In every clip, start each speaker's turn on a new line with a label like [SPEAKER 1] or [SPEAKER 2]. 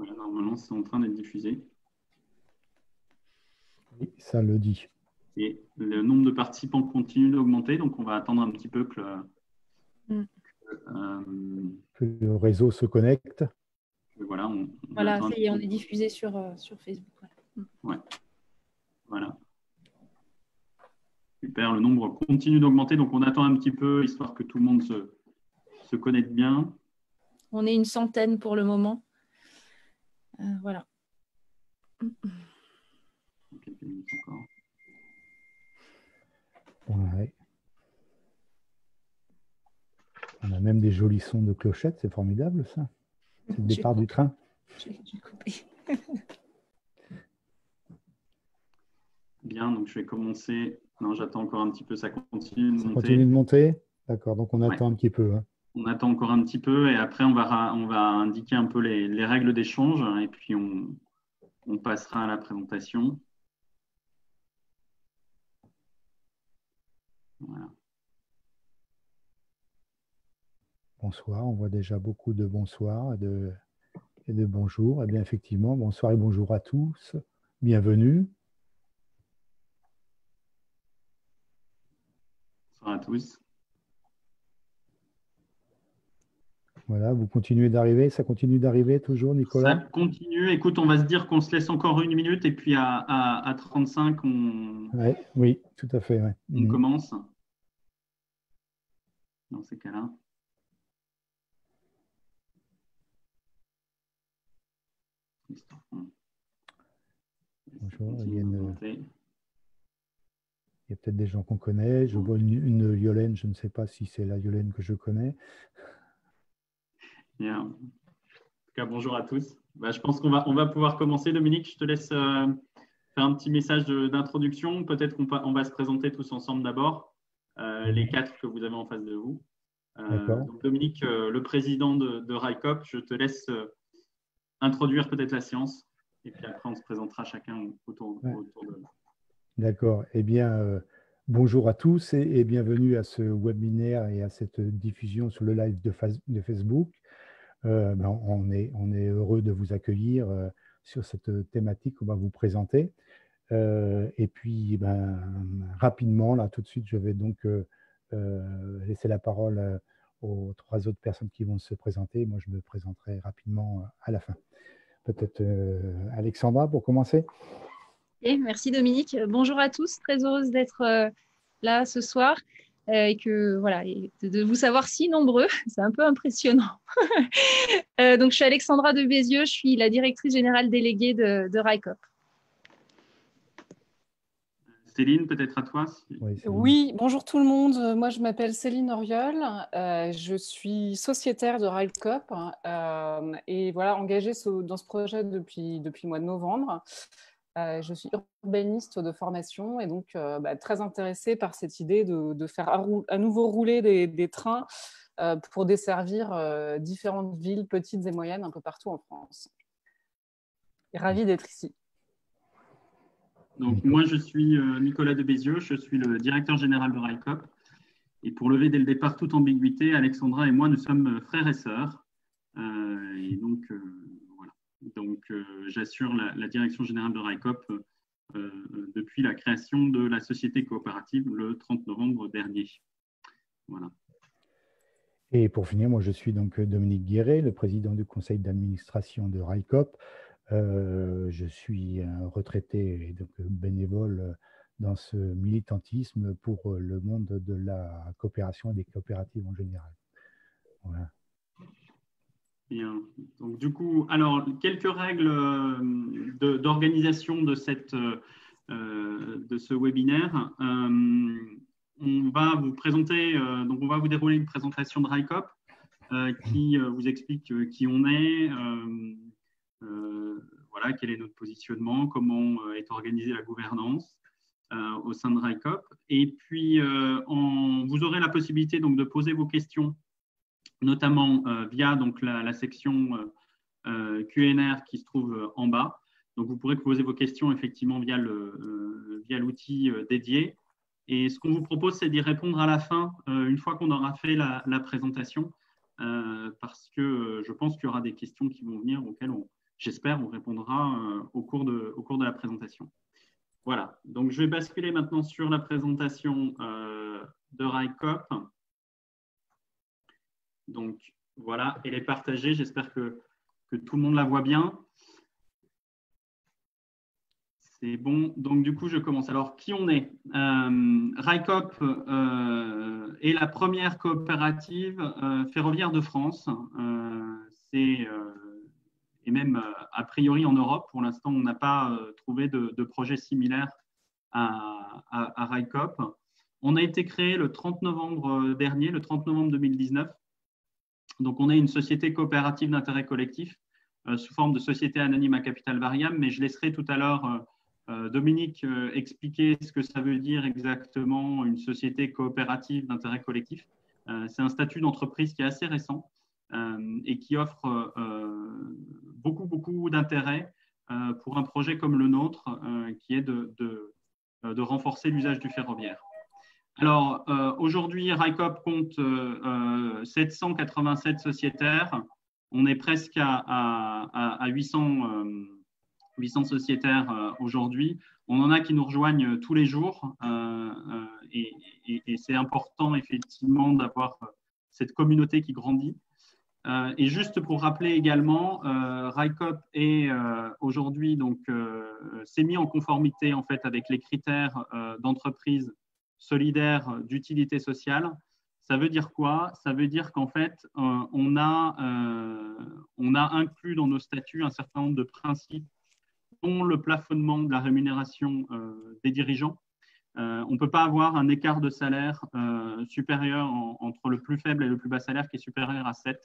[SPEAKER 1] Voilà, normalement, c'est en train d'être diffusé.
[SPEAKER 2] Oui, ça le dit.
[SPEAKER 1] Et le nombre de participants continue d'augmenter, donc on va attendre un petit peu que
[SPEAKER 2] Que le réseau se connecte.
[SPEAKER 1] voilà, on
[SPEAKER 3] Voilà,
[SPEAKER 1] attend un
[SPEAKER 3] ça
[SPEAKER 1] petit
[SPEAKER 3] y est, on
[SPEAKER 1] peu.
[SPEAKER 3] est diffusé sur Facebook.
[SPEAKER 1] Ouais. Voilà. Super, le nombre continue d'augmenter, donc on attend un petit peu, histoire que tout le monde se connecte bien.
[SPEAKER 3] On est une centaine pour le moment. Voilà.
[SPEAKER 1] Quelques minutes encore.
[SPEAKER 2] Ouais. On a même des jolis sons de clochettes, c'est formidable ça. C'est le départ du train.
[SPEAKER 3] J'ai coupé.
[SPEAKER 1] Bien, donc je vais commencer. Non, j'attends encore un petit peu, ça continue de
[SPEAKER 2] Ça
[SPEAKER 1] monter.
[SPEAKER 2] continue de monter. D'accord, donc on attend un petit peu. Hein.
[SPEAKER 1] On attend encore un petit peu et après on va indiquer un peu les règles d'échange et puis on passera à la présentation. Voilà.
[SPEAKER 2] Bonsoir, on voit déjà beaucoup de bonsoir et de bonjour. Eh bien, effectivement, bonsoir et bonjour à tous. Bienvenue.
[SPEAKER 1] Bonsoir à tous.
[SPEAKER 2] Voilà, vous continuez d'arriver. Ça continue d'arriver toujours, Nicolas?
[SPEAKER 1] Ça continue. Écoute, on va se dire qu'on se laisse encore une minute et puis à 35,
[SPEAKER 2] Ouais, oui, tout à fait. Ouais.
[SPEAKER 1] on commence. Dans ces cas-là.
[SPEAKER 2] Bonjour, il y a peut-être des gens qu'on connaît. Je vois une Yolène, je ne sais pas si c'est la Yolène que je connais.
[SPEAKER 1] Bien. En tout cas, bonjour à tous. Je pense qu'on va pouvoir commencer. Dominique, je te laisse faire un petit message d'introduction. Peut-être qu'on va se présenter tous ensemble d'abord, les 4 que vous avez en face de vous. Donc Dominique, le président de RICOP, je te laisse introduire peut-être la séance et puis après on se présentera chacun autour de…
[SPEAKER 2] D'accord. Eh bien, bonjour à tous et bienvenue à ce webinaire et à cette diffusion sur le live de Facebook. On est heureux de vous accueillir sur cette thématique qu'on va vous présenter. Et puis, rapidement, là, tout de suite, je vais donc laisser la parole aux 3 autres personnes qui vont se présenter. Moi, je me présenterai rapidement à la fin. Peut-être Alexandra pour commencer.
[SPEAKER 3] Merci Dominique. Bonjour à tous, très heureuse d'être là ce soir et de vous savoir si nombreux, c'est un peu impressionnant. Donc je suis Alexandra de Bézieux, je suis la directrice générale déléguée de RICOP.
[SPEAKER 1] Céline, peut-être à toi.
[SPEAKER 4] Oui, bonjour tout le monde. Moi, je m'appelle Céline Oriol. Je suis sociétaire de RICOP et voilà, engagée dans ce projet depuis le mois de novembre. Je suis urbaniste de formation et donc très intéressée par cette idée de faire à nouveau rouler des trains pour desservir différentes villes, petites et moyennes, un peu partout en France. Et ravie d'être ici.
[SPEAKER 1] Donc, moi, je suis Nicolas de Bézieux, je suis le directeur général de RICOP. Et pour lever dès le départ toute ambiguïté, Alexandra et moi, nous sommes frères et sœurs. Et donc, voilà. Donc, j'assure la direction générale de RICOP depuis la création de la société coopérative le 30 novembre dernier. Voilà.
[SPEAKER 2] Et pour finir, moi, je suis donc Dominique Guéret, le président du conseil d'administration de RICOP. Je suis un retraité et donc bénévole dans ce militantisme pour le monde de la coopération et des coopératives en général. Voilà.
[SPEAKER 1] Bien. Donc, du coup, alors, quelques règles d'organisation de ce webinaire. On va vous présenter, donc on va vous dérouler une présentation de RICOP qui vous explique qui on est, voilà, quel est notre positionnement, comment est organisée la gouvernance au sein de RICOP. Et puis, vous aurez la possibilité donc, de poser vos questions, notamment via donc, la section Q&R qui se trouve en bas. Donc, vous pourrez poser vos questions effectivement via l'outil dédié. Et ce qu'on vous propose, c'est d'y répondre à la fin, une fois qu'on aura fait la présentation, parce que je pense qu'il y aura des questions qui vont venir auxquelles j'espère, on répondra au cours de la présentation. Voilà, donc je vais basculer maintenant sur la présentation de RICOP. Donc voilà, elle est partagée, j'espère que tout le monde la voit bien. C'est bon, donc du coup je commence. Alors qui on est? RICOP est la première coopérative ferroviaire de France. Et même a priori en Europe, pour l'instant on n'a pas trouvé de projet similaire à RICOP. On a été créé le 30 novembre dernier, le 30 novembre 2019. Donc on est une société coopérative d'intérêt collectif sous forme de société anonyme à capital variable, mais je laisserai tout à l'heure Dominique expliquer ce que ça veut dire exactement une société coopérative d'intérêt collectif. C'est un statut d'entreprise qui est assez récent et qui offre beaucoup d'intérêt pour un projet comme le nôtre qui est de renforcer l'usage du ferroviaire. Alors, aujourd'hui, RICOP compte 787 sociétaires. On est presque à 800 sociétaires aujourd'hui. On en a qui nous rejoignent tous les jours et c'est important effectivement d'avoir cette communauté qui grandit. Et juste pour rappeler également, RICOP est aujourd'hui s'est mis en conformité en fait avec les critères d'entreprise solidaire d'utilité sociale. Ça veut dire quoi? Ça veut dire qu'en fait, on a inclus dans nos statuts un certain nombre de principes, dont le plafonnement de la rémunération des dirigeants. On ne peut pas avoir un écart de salaire supérieur entre le plus faible et le plus bas salaire qui est supérieur à 7.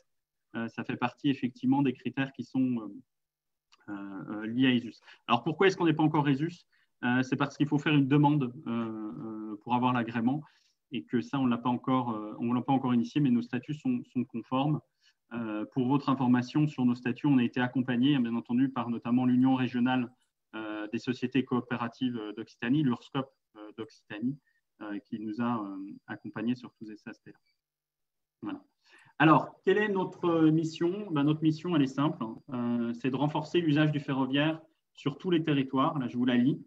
[SPEAKER 1] Ça fait partie effectivement des critères qui sont liés à ESUS. Alors pourquoi est-ce qu'on n'est pas encore ESUS? C'est parce qu'il faut faire une demande pour avoir l'agrément et que ça, on ne l'a pas encore initié, mais nos statuts sont conformes. Pour votre information, sur nos statuts, on a été accompagné, bien entendu, par notamment l'Union régionale des sociétés coopératives d'Occitanie, l'URSCOP d'Occitanie, qui nous a accompagnés sur tous ces aspects-là. Voilà. Alors, quelle est notre mission? Notre mission, elle est simple, c'est de renforcer l'usage du ferroviaire sur tous les territoires. Là, je vous la lis.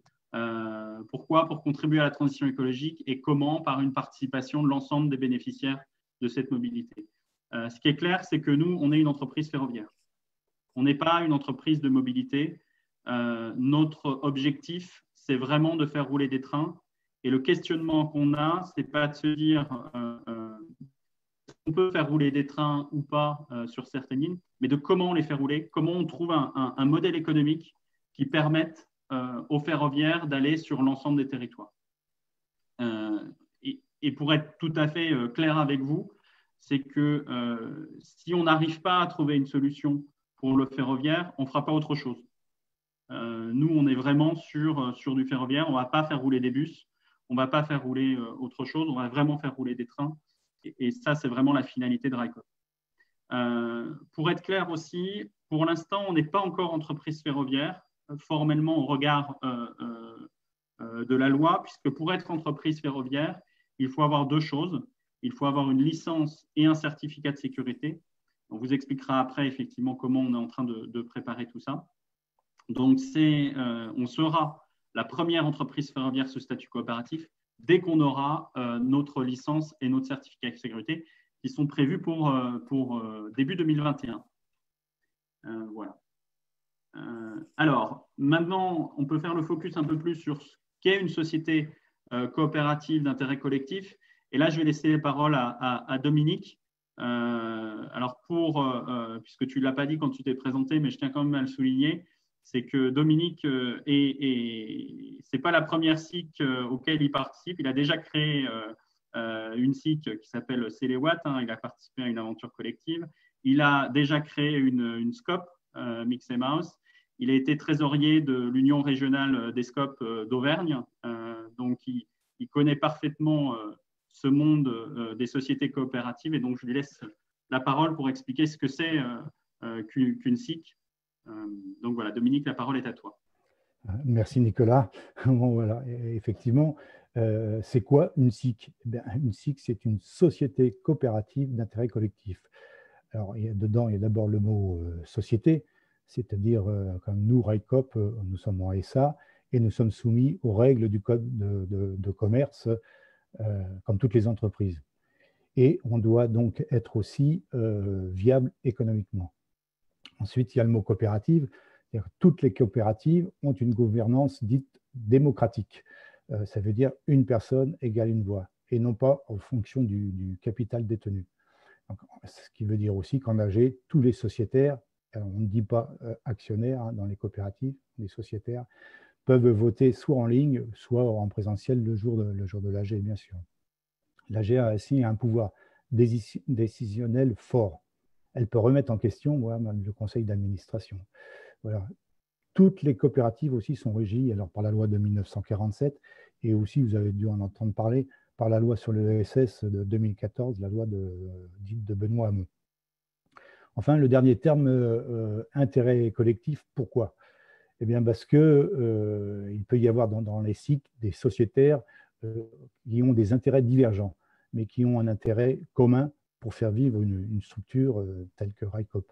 [SPEAKER 1] Pourquoi? Pour contribuer à la transition écologique et comment? Par une participation de l'ensemble des bénéficiaires de cette mobilité. Ce qui est clair, c'est que nous, on est une entreprise ferroviaire. On n'est pas une entreprise de mobilité. Notre objectif, c'est vraiment de faire rouler des trains. Et le questionnement qu'on a, ce n'est pas de se dire on peut faire rouler des trains ou pas sur certaines lignes, mais de comment on les fait rouler, comment on trouve un modèle économique qui permette aux ferroviaires d'aller sur l'ensemble des territoires. Et pour être tout à fait clair avec vous, c'est que si on n'arrive pas à trouver une solution pour le ferroviaire, on ne fera pas autre chose. Nous, on est vraiment sur du ferroviaire. On ne va pas faire rouler des bus, on ne va pas faire rouler autre chose, on va vraiment faire rouler des trains. Et ça, c'est vraiment la finalité de RICOP. Pour être clair aussi, pour l'instant, on n'est pas encore entreprise ferroviaire, formellement au regard de la loi, puisque pour être entreprise ferroviaire, il faut avoir deux choses. Il faut avoir une licence et un certificat de sécurité. On vous expliquera après effectivement comment on est en train de préparer tout ça. Donc, on sera la première entreprise ferroviaire sous statut coopératif dès qu'on aura notre licence et notre certificat de sécurité qui sont prévus pour début 2021. Voilà. Alors, maintenant, on peut faire le focus un peu plus sur ce qu'est une société coopérative d'intérêt collectif. Et là, je vais laisser la parole à Dominique. Alors, puisque tu ne l'as pas dit quand tu t'es présenté, mais je tiens quand même à le souligner, c'est que Dominique ce n'est pas la première SIC auquel il participe. Il a déjà créé une SIC qui s'appelle Céléwatt. Il a participé à une aventure collective. Il a déjà créé une SCOP, Mix & Mouse. Il a été trésorier de l'Union régionale des SCOP d'Auvergne. Donc, il connaît parfaitement ce monde des sociétés coopératives. Et donc, je lui laisse la parole pour expliquer ce que c'est qu'une SIC. Donc voilà, Dominique, la parole est à toi.
[SPEAKER 2] Merci Nicolas. Bon, voilà, effectivement, c'est quoi une SIC? Une SIC, c'est une société coopérative d'intérêt collectif. Alors, dedans, il y a d'abord le mot société. c'est-à-dire comme nous, RICOP, nous sommes en SA et nous sommes soumis aux règles du code de commerce comme toutes les entreprises. Et on doit donc être aussi viable économiquement. Ensuite, il y a le mot coopérative. Toutes les coopératives ont une gouvernance dite démocratique. Ça veut dire une personne égale une voix, et non pas en fonction du capital détenu. Donc, ce qui veut dire aussi qu'en AG, tous les sociétaires, on ne dit pas actionnaires dans les coopératives, les sociétaires, peuvent voter soit en ligne, soit en présentiel le jour de l'AG, bien sûr. L'AG a ainsi un pouvoir décisionnel fort. Elle peut remettre en question même le conseil d'administration. Voilà. Toutes les coopératives aussi sont régies alors, par la loi de 1947 et aussi, vous avez dû en entendre parler, par la loi sur le ESS de 2014, la loi dite de Benoît Hamon. Enfin, le dernier terme, intérêt collectif, pourquoi? Eh bien, parce qu'il peut y avoir dans les SIC des sociétaires qui ont des intérêts divergents, mais qui ont un intérêt commun pour faire vivre une structure telle que RICOP.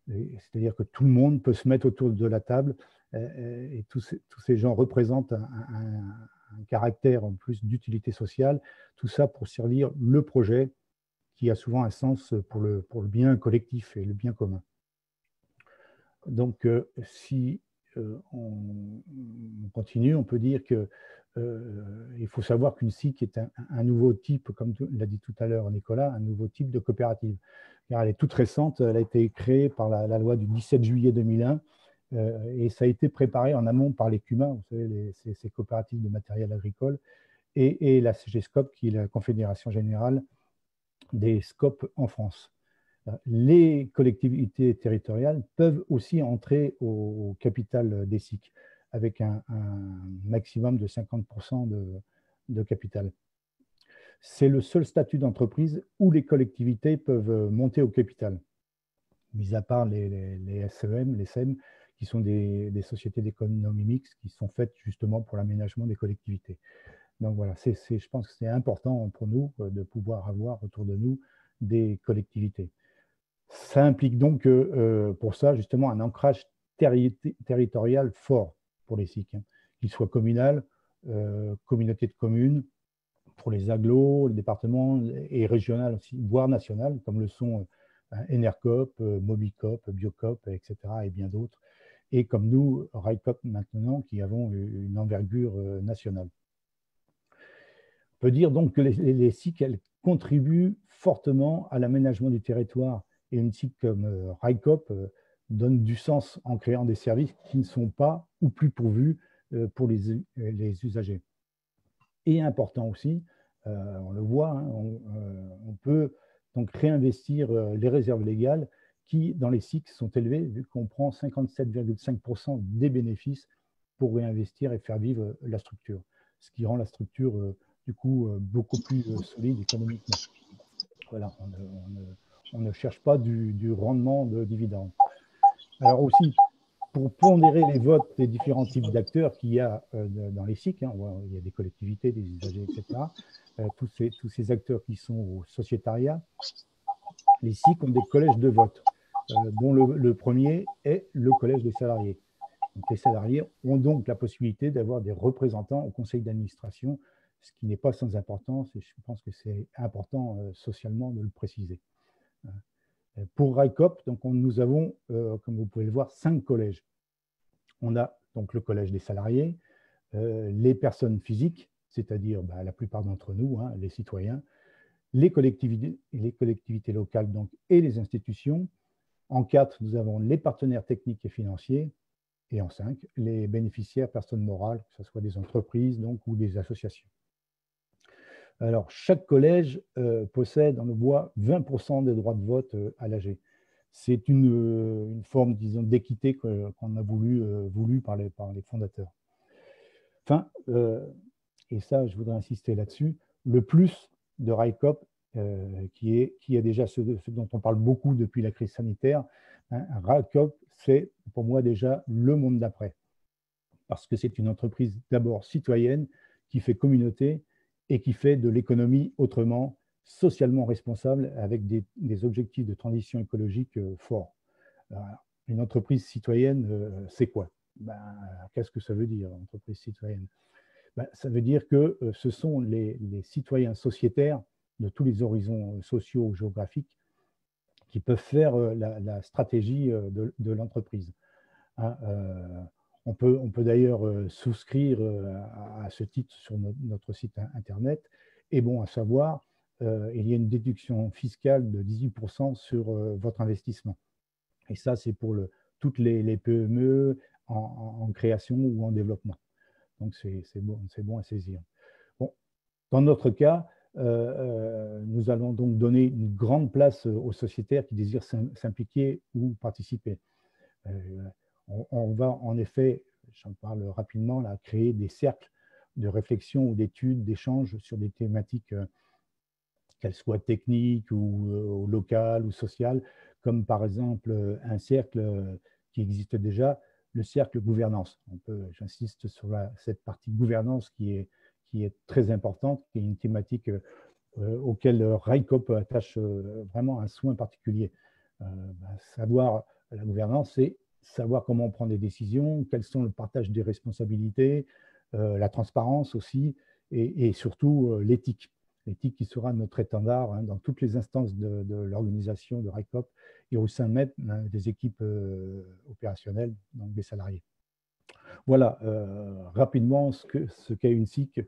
[SPEAKER 2] C'est-à-dire que tout le monde peut se mettre autour de la table et tous ces gens représentent un caractère en plus d'utilité sociale, tout ça pour servir le projet qui a souvent un sens pour le bien collectif et le bien commun. Donc, si on continue, on peut dire que il faut savoir qu'une SIC est un nouveau type, comme l'a dit tout à l'heure Nicolas, un nouveau type de coopérative. Car elle est toute récente, elle a été créée par la loi du 17 juillet 2001 et ça a été préparé en amont par les CUMA, vous savez, ces coopératives de matériel agricole, et la CGSCOP, qui est la Confédération générale des SCOP en France. Les collectivités territoriales peuvent aussi entrer au capital des SIC avec un maximum de 50% de capital. C'est le seul statut d'entreprise où les collectivités peuvent monter au capital, mis à part les SEM, les SEM, qui sont des sociétés d'économie mixte qui sont faites justement pour l'aménagement des collectivités. Donc voilà, je pense que c'est important pour nous de pouvoir avoir autour de nous des collectivités. Ça implique donc pour ça justement un ancrage territorial fort pour les SIC, qu'il soit communal, communauté de communes, pour les agglos, les départements et régional aussi, voire national, comme le sont Enercop, Mobicop, Biocop, etc. et bien d'autres. Et comme nous, RICOP maintenant, qui avons une envergure nationale. On peut dire donc que les SIC, elles contribuent fortement à l'aménagement du territoire. Et une SIC comme RICOP donne du sens en créant des services qui ne sont pas ou plus pourvus pour les usagers. Et important aussi, on le voit, on peut donc réinvestir les réserves légales qui, dans les SIC, sont élevées, vu qu'on prend 57,5% des bénéfices pour réinvestir et faire vivre la structure, ce qui rend la structure, du coup, beaucoup plus solide économiquement. Voilà, on ne cherche pas du rendement de dividendes. Alors aussi, pour pondérer les votes des différents types d'acteurs qu'il y a dans les SIC, il y a des collectivités, des usagers, etc., tous ces acteurs qui sont au sociétariat, les SIC ont des collèges de vote, dont le premier est le collège des salariés. Donc, les salariés ont donc la possibilité d'avoir des représentants au conseil d'administration, ce qui n'est pas sans importance, et je pense que c'est important socialement de le préciser. Pour RICOP, donc, nous avons, comme vous pouvez le voir, 5 collèges. On a donc le collège des salariés, les personnes physiques, c'est-à-dire la plupart d'entre nous, les citoyens, les collectivités locales donc, et les institutions. En 4, nous avons les partenaires techniques et financiers. Et en 5, les bénéficiaires, personnes morales, que ce soit des entreprises donc, ou des associations. Alors, chaque collège possède, on le voit, 20% des droits de vote à l'AG. C'est une forme, disons, d'équité qu'on a voulu par les fondateurs. Enfin, et ça, je voudrais insister là-dessus, le plus de RICOP, qui est déjà ce dont on parle beaucoup depuis la crise sanitaire, RICOP, c'est pour moi déjà le monde d'après. Parce que c'est une entreprise d'abord citoyenne qui fait communauté et qui fait de l'économie autrement, socialement responsable avec des objectifs de transition écologique forts. une entreprise citoyenne, c'est quoi? Qu'est-ce que ça veut dire, entreprise citoyenne? Ça veut dire que ce sont les citoyens sociétaires de tous les horizons sociaux ou géographiques qui peuvent faire la stratégie de l'entreprise. Hein, on peut d'ailleurs souscrire à ce titre sur notre site internet. Et bon, à savoir, il y a une déduction fiscale de 18% sur votre investissement. Et ça, c'est pour toutes les PME en création ou en développement. Donc, c'est bon à saisir. Bon, dans notre cas, nous allons donc donner une grande place aux sociétaires qui désirent s'impliquer ou participer. On va en effet, j'en parle rapidement, là, créer des cercles de réflexion ou d'études, d'échanges sur des thématiques, qu'elles soient techniques ou locales ou sociales, comme par exemple un cercle qui existe déjà, le cercle gouvernance. J'insiste sur cette partie gouvernance qui est très importante, qui est une thématique auquel RICOP attache vraiment un soin particulier. Savoir la gouvernance, c'est savoir comment on prend des décisions, quels sont le partage des responsabilités, la transparence aussi, et surtout l'éthique. L'éthique qui sera notre étendard dans toutes les instances de l'organisation de RICOP et au sein même des équipes opérationnelles, donc des salariés. Voilà rapidement ce qu'est une SIC.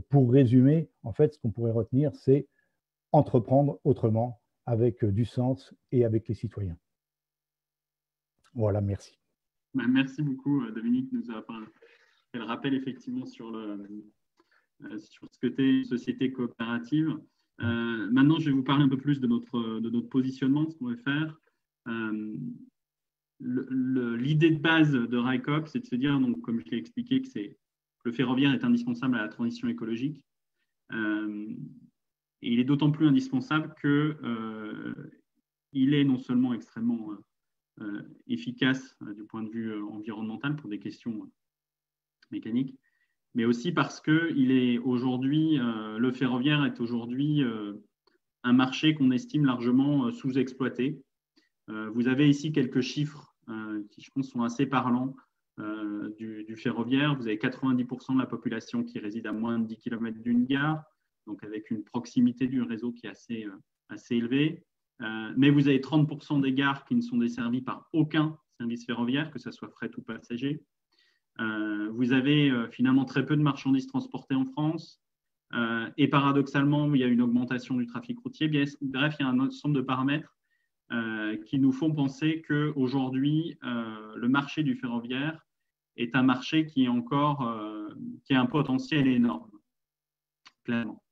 [SPEAKER 2] Pour résumer, en fait, ce qu'on pourrait retenir, c'est entreprendre autrement, avec du sens et avec les citoyens. Voilà, merci.
[SPEAKER 1] Merci beaucoup, Dominique, nous a fait le rappel effectivement sur ce que t'est une société coopérative. Maintenant, je vais vous parler un peu plus de notre positionnement, ce qu'on va faire. L'idée de base de RICOP, c'est de se dire, donc, comme je l'ai expliqué, que le ferroviaire est indispensable à la transition écologique. Et il est d'autant plus indispensable qu'il est non seulement extrêmement efficace du point de vue environnemental pour des questions mécaniques, mais aussi parce que le ferroviaire est aujourd'hui un marché qu'on estime largement sous-exploité. Vous avez ici quelques chiffres qui, je pense, sont assez parlants du ferroviaire. Vous avez 90% de la population qui réside à moins de 10 km d'une gare, donc avec une proximité du réseau qui est assez élevée. Mais vous avez 30% des gares qui ne sont desservies par aucun service ferroviaire, que ce soit fret ou passager. Vous avez finalement très peu de marchandises transportées en France. Et paradoxalement, il y a une augmentation du trafic routier. Bref, il y a un ensemble de paramètres qui nous font penser qu'aujourd'hui, le marché du ferroviaire est un marché qui a un potentiel énorme, clairement.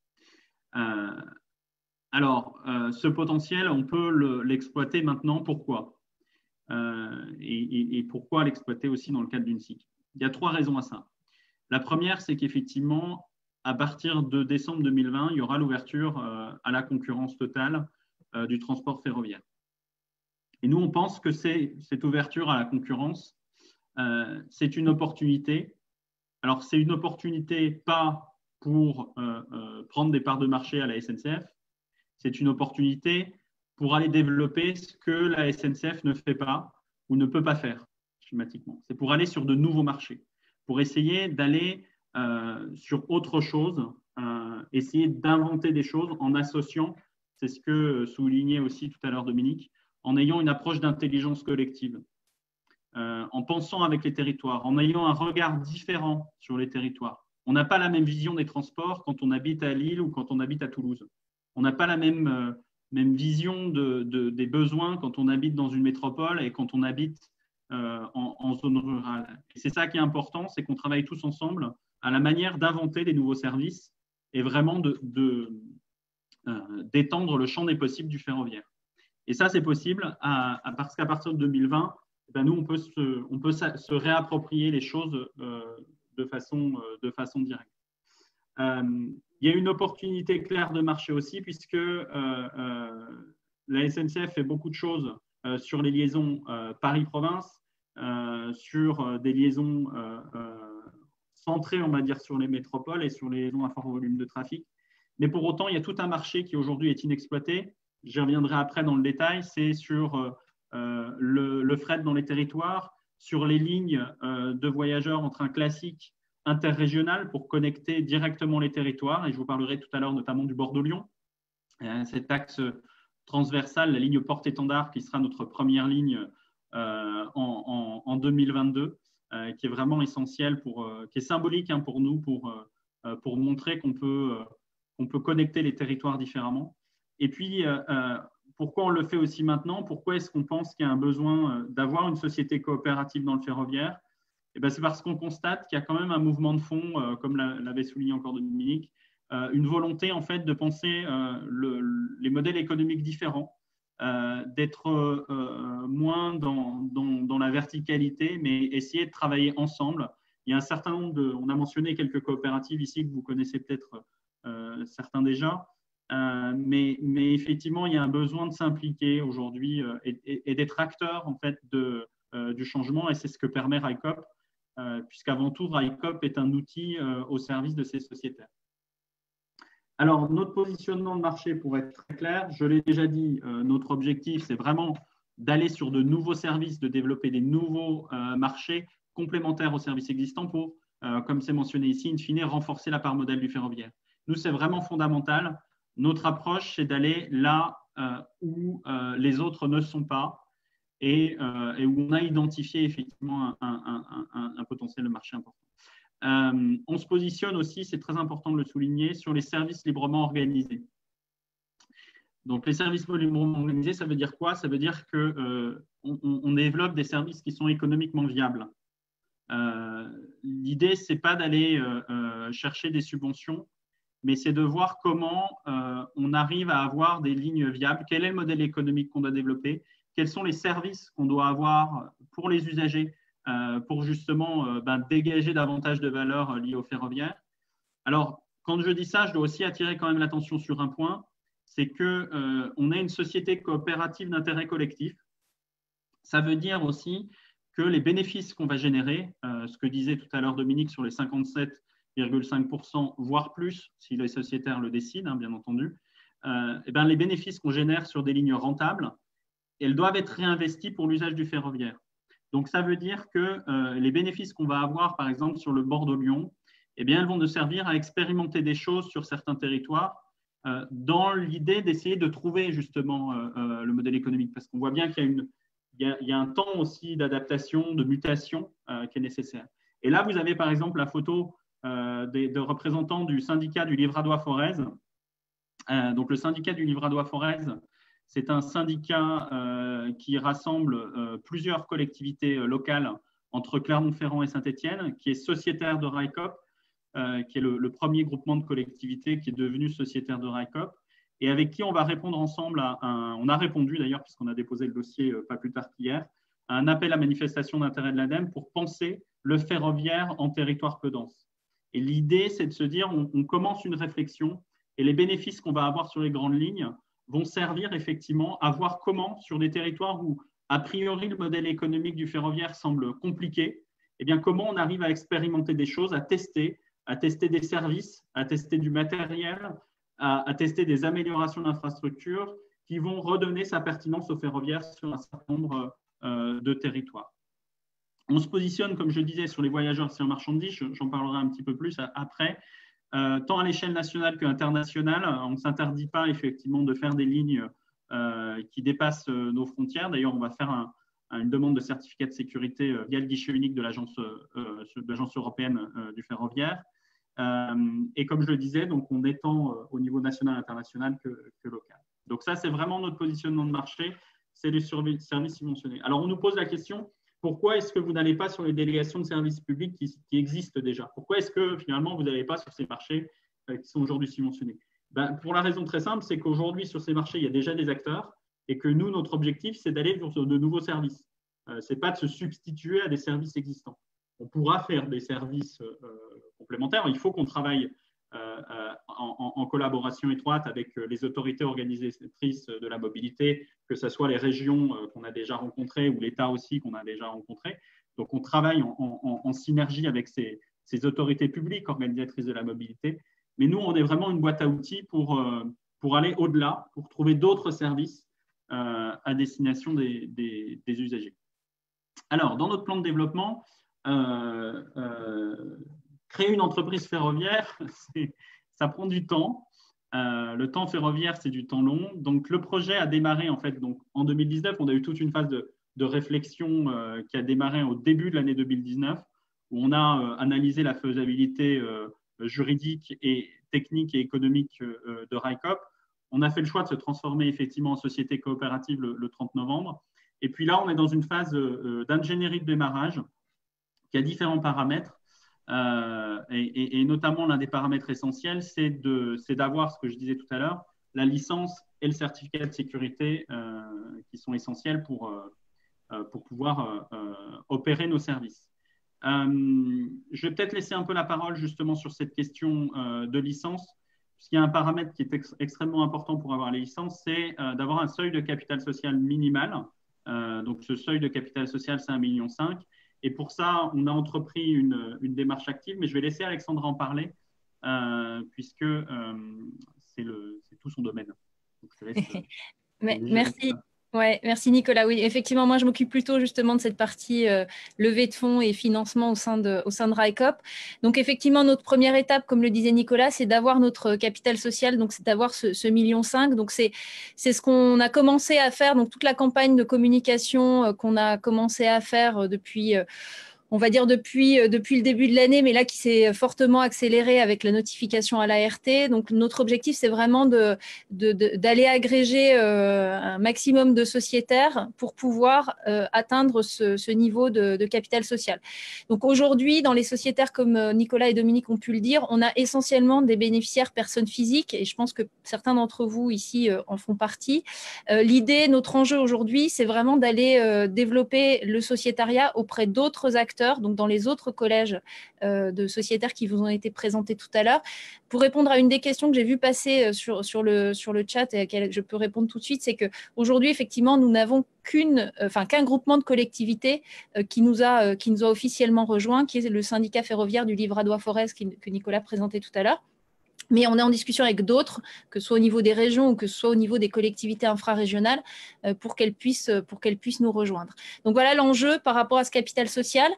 [SPEAKER 1] Alors, ce potentiel, on peut l'exploiter maintenant. Pourquoi et pourquoi l'exploiter aussi dans le cadre d'une SIC? Il y a 3 raisons à ça. La première, c'est qu'effectivement, à partir de décembre 2020, il y aura l'ouverture à la concurrence totale du transport ferroviaire. Et nous, on pense que cette ouverture à la concurrence, c'est une opportunité. Alors, c'est une opportunité pas pour prendre des parts de marché à la SNCF, c'est une opportunité pour aller développer ce que la SNCF ne fait pas ou ne peut pas faire schématiquement. C'est pour aller sur de nouveaux marchés, pour essayer d'aller sur autre chose, essayer d'inventer des choses en associant, c'est ce que soulignait aussi tout à l'heure Dominique, en ayant une approche d'intelligence collective, en pensant avec les territoires, en ayant un regard différent sur les territoires. On n'a pas la même vision des transports quand on habite à Lille ou quand on habite à Toulouse. On n'a pas la même vision des besoins quand on habite dans une métropole et quand on habite en zone rurale. Et c'est ça qui est important, c'est qu'on travaille tous ensemble à la manière d'inventer des nouveaux services et vraiment d'étendre le champ des possibles du ferroviaire. Et ça, c'est possible parce qu'à partir de 2020, nous, on peut se réapproprier les choses de façon directe. Il y a une opportunité claire de marché aussi, puisque la SNCF fait beaucoup de choses sur les liaisons Paris-Province, sur des liaisons centrées, on va dire, sur les métropoles et sur les liaisons à fort volume de trafic. Mais pour autant, il y a tout un marché qui aujourd'hui est inexploité. J'y reviendrai après dans le détail. C'est sur le fret dans les territoires, sur les lignes de voyageurs en train classique interrégional pour connecter directement les territoires. Et je vous parlerai tout à l'heure notamment du Bordeaux-Lyon. Cet axe transversal, la ligne Porte-Étendard, qui sera notre première ligne en 2022, qui est vraiment essentielle, qui est symbolique pour nous, pour montrer qu'on peut connecter les territoires différemment. Et puis, pourquoi on le fait aussi maintenant? Pourquoi est-ce qu'on pense qu'il y a un besoin d'avoir une société coopérative dans le ferroviaire? Et bien, c'est parce qu'on constate qu'il y a quand même un mouvement de fond, comme l'avait souligné encore Dominique, une volonté en fait de penser les modèles économiques différents, d'être moins dans la verticalité, mais essayer de travailler ensemble. Il y a un certain nombre on a mentionné quelques coopératives ici que vous connaissez peut-être certains déjà, mais effectivement, il y a un besoin de s'impliquer aujourd'hui et d'être acteur en fait du changement, et c'est ce que permet RICOP, puisqu'avant tout, RICOP est un outil au service de ces sociétaires. Alors, notre positionnement de marché, pour être très clair, je l'ai déjà dit, notre objectif, c'est vraiment d'aller sur de nouveaux services, de développer des nouveaux marchés complémentaires aux services existants pour, comme c'est mentionné ici, in fine, renforcer la part modèle du ferroviaire. Nous, c'est vraiment fondamental. Notre approche, c'est d'aller là où les autres ne sont pas et où on a identifié effectivement un potentiel de marché important. On se positionne aussi, c'est très important de le souligner, sur les services librement organisés. Donc, les services librement organisés, ça veut dire quoi? Ça veut dire qu'on développe des services qui sont économiquement viables. L'idée, ce n'est pas d'aller chercher des subventions, mais c'est de voir comment on arrive à avoir des lignes viables. Quel est le modèle économique qu'on doit développer? Quels sont les services qu'on doit avoir pour les usagers pour justement dégager davantage de valeur liée au ferroviaire? Alors, quand je dis ça, je dois aussi attirer quand même l'attention sur un point, c'est qu'on est une société coopérative d'intérêt collectif. Ça veut dire aussi que les bénéfices qu'on va générer, ce que disait tout à l'heure Dominique sur les 57,5%, voire plus, si les sociétaires le décident, bien entendu, les bénéfices qu'on génère sur des lignes rentables, elles doivent être réinvesties pour l'usage du ferroviaire. Donc, ça veut dire que les bénéfices qu'on va avoir, par exemple, sur le Bordeaux-Lyon, elles vont nous servir à expérimenter des choses sur certains territoires dans l'idée d'essayer de trouver justement le modèle économique, parce qu'on voit bien qu'il y a un temps aussi d'adaptation, de mutation qui est nécessaire. Et là, vous avez par exemple la photo de représentants du syndicat du Livradois-Forez. Donc, le syndicat du Livradois-Forez, c'est un syndicat qui rassemble plusieurs collectivités locales entre Clermont-Ferrand et Saint-Étienne, qui est sociétaire de RICOP, qui est le premier groupement de collectivités qui est devenu sociétaire de RICOP, et avec qui on va répondre ensemble on a répondu d'ailleurs, puisqu'on a déposé le dossier pas plus tard qu'hier, à un appel à manifestation d'intérêt de l'ADEME pour penser le ferroviaire en territoire peu dense. Et l'idée, c'est de se dire, on commence une réflexion et les bénéfices qu'on va avoir sur les grandes lignes vont servir effectivement à voir comment, sur des territoires où, a priori, le modèle économique du ferroviaire semble compliqué, comment on arrive à expérimenter des choses, à tester des services, à tester du matériel, à tester des améliorations d'infrastructures qui vont redonner sa pertinence au ferroviaire sur un certain nombre de territoires. On se positionne, comme je disais, sur les voyageurs et sur marchandises, j'en parlerai un petit peu plus après. Tant à l'échelle nationale qu'internationale, on ne s'interdit pas effectivement de faire des lignes qui dépassent nos frontières. D'ailleurs, on va faire une demande de certificat de sécurité via le guichet unique de l'Agence européenne du ferroviaire. Et comme je le disais, donc on est tant au niveau national et international que local. Donc ça, c'est vraiment notre positionnement de marché, c'est les services subventionnés. Alors, on nous pose la question, pourquoi est-ce que vous n'allez pas sur les délégations de services publics qui existent déjà? Pourquoi est-ce que finalement, vous n'allez pas sur ces marchés qui sont aujourd'hui subventionnés? Pour la raison très simple, c'est qu'aujourd'hui, sur ces marchés, il y a déjà des acteurs et que nous, notre objectif, c'est d'aller sur de nouveaux services. Ce n'est pas de se substituer à des services existants. On pourra faire des services complémentaires. Il faut qu'on travaille en collaboration étroite avec les autorités organisatrices de la mobilité, que ce soit les régions qu'on a déjà rencontrées ou l'État aussi qu'on a déjà rencontré. Donc, on travaille en synergie avec ces autorités publiques organisatrices de la mobilité. Mais nous, on est vraiment une boîte à outils pour aller au-delà, pour trouver d'autres services à destination des des usagers. Alors, dans notre plan de développement, créer une entreprise ferroviaire, ça prend du temps. Le temps ferroviaire, c'est du temps long. Donc, le projet a démarré en fait. Donc, en 2019, on a eu toute une phase de réflexion qui a démarré au début de l'année 2019, où on a analysé la faisabilité juridique et technique et économique de RICOP. On a fait le choix de se transformer effectivement en société coopérative le 30 novembre. Et puis là, on est dans une phase d'ingénierie de démarrage qui a différents paramètres. Et notamment, l'un des paramètres essentiels, c'est d'avoir, ce que je disais tout à l'heure, la licence et le certificat de sécurité qui sont essentiels pour pouvoir opérer nos services. Je vais peut-être laisser un peu la parole justement sur cette question de licence, puisqu'il y a un paramètre qui est extrêmement important pour avoir les licences, c'est d'avoir un seuil de capital social minimal. Donc, ce seuil de capital social, c'est 1,5 million. Et pour ça, on a entrepris une démarche active, mais je vais laisser Alexandra en parler, puisque c'est tout son domaine. Donc, je te laisse,
[SPEAKER 3] merci. Ouais, merci Nicolas. Oui, effectivement, moi je m'occupe plutôt justement de cette partie levée de fonds et financement au sein de RICOP. Donc effectivement, notre première étape, comme le disait Nicolas, c'est d'avoir notre capital social, donc c'est d'avoir ce 1,5 million. Donc c'est ce qu'on a commencé à faire, donc toute la campagne de communication qu'on a commencé à faire depuis on va dire depuis le début de l'année, mais là qui s'est fortement accéléré avec la notification à l'ART. Donc notre objectif, c'est vraiment d'aller agréger un maximum de sociétaires pour pouvoir atteindre ce niveau de capital social. Donc aujourd'hui, dans les sociétaires, comme Nicolas et Dominique ont pu le dire, on a essentiellement des bénéficiaires personnes physiques, et je pense que certains d'entre vous ici en font partie. L'idée, notre enjeu aujourd'hui, c'est vraiment d'aller développer le sociétariat auprès d'autres acteurs, donc dans les autres collèges de sociétaires qui vous ont été présentés tout à l'heure. Pour répondre à une des questions que j'ai vu passer sur le chat et à laquelle je peux répondre tout de suite, c'est qu'aujourd'hui, effectivement, nous n'avons qu'un groupement de collectivités qui nous a officiellement rejoint, qui est le syndicat ferroviaire du Livradois-Forez que Nicolas présentait tout à l'heure. Mais on est en discussion avec d'autres, que ce soit au niveau des régions ou que ce soit au niveau des collectivités infrarégionales, pour qu'elles puissent nous rejoindre. Donc voilà l'enjeu par rapport à ce capital social.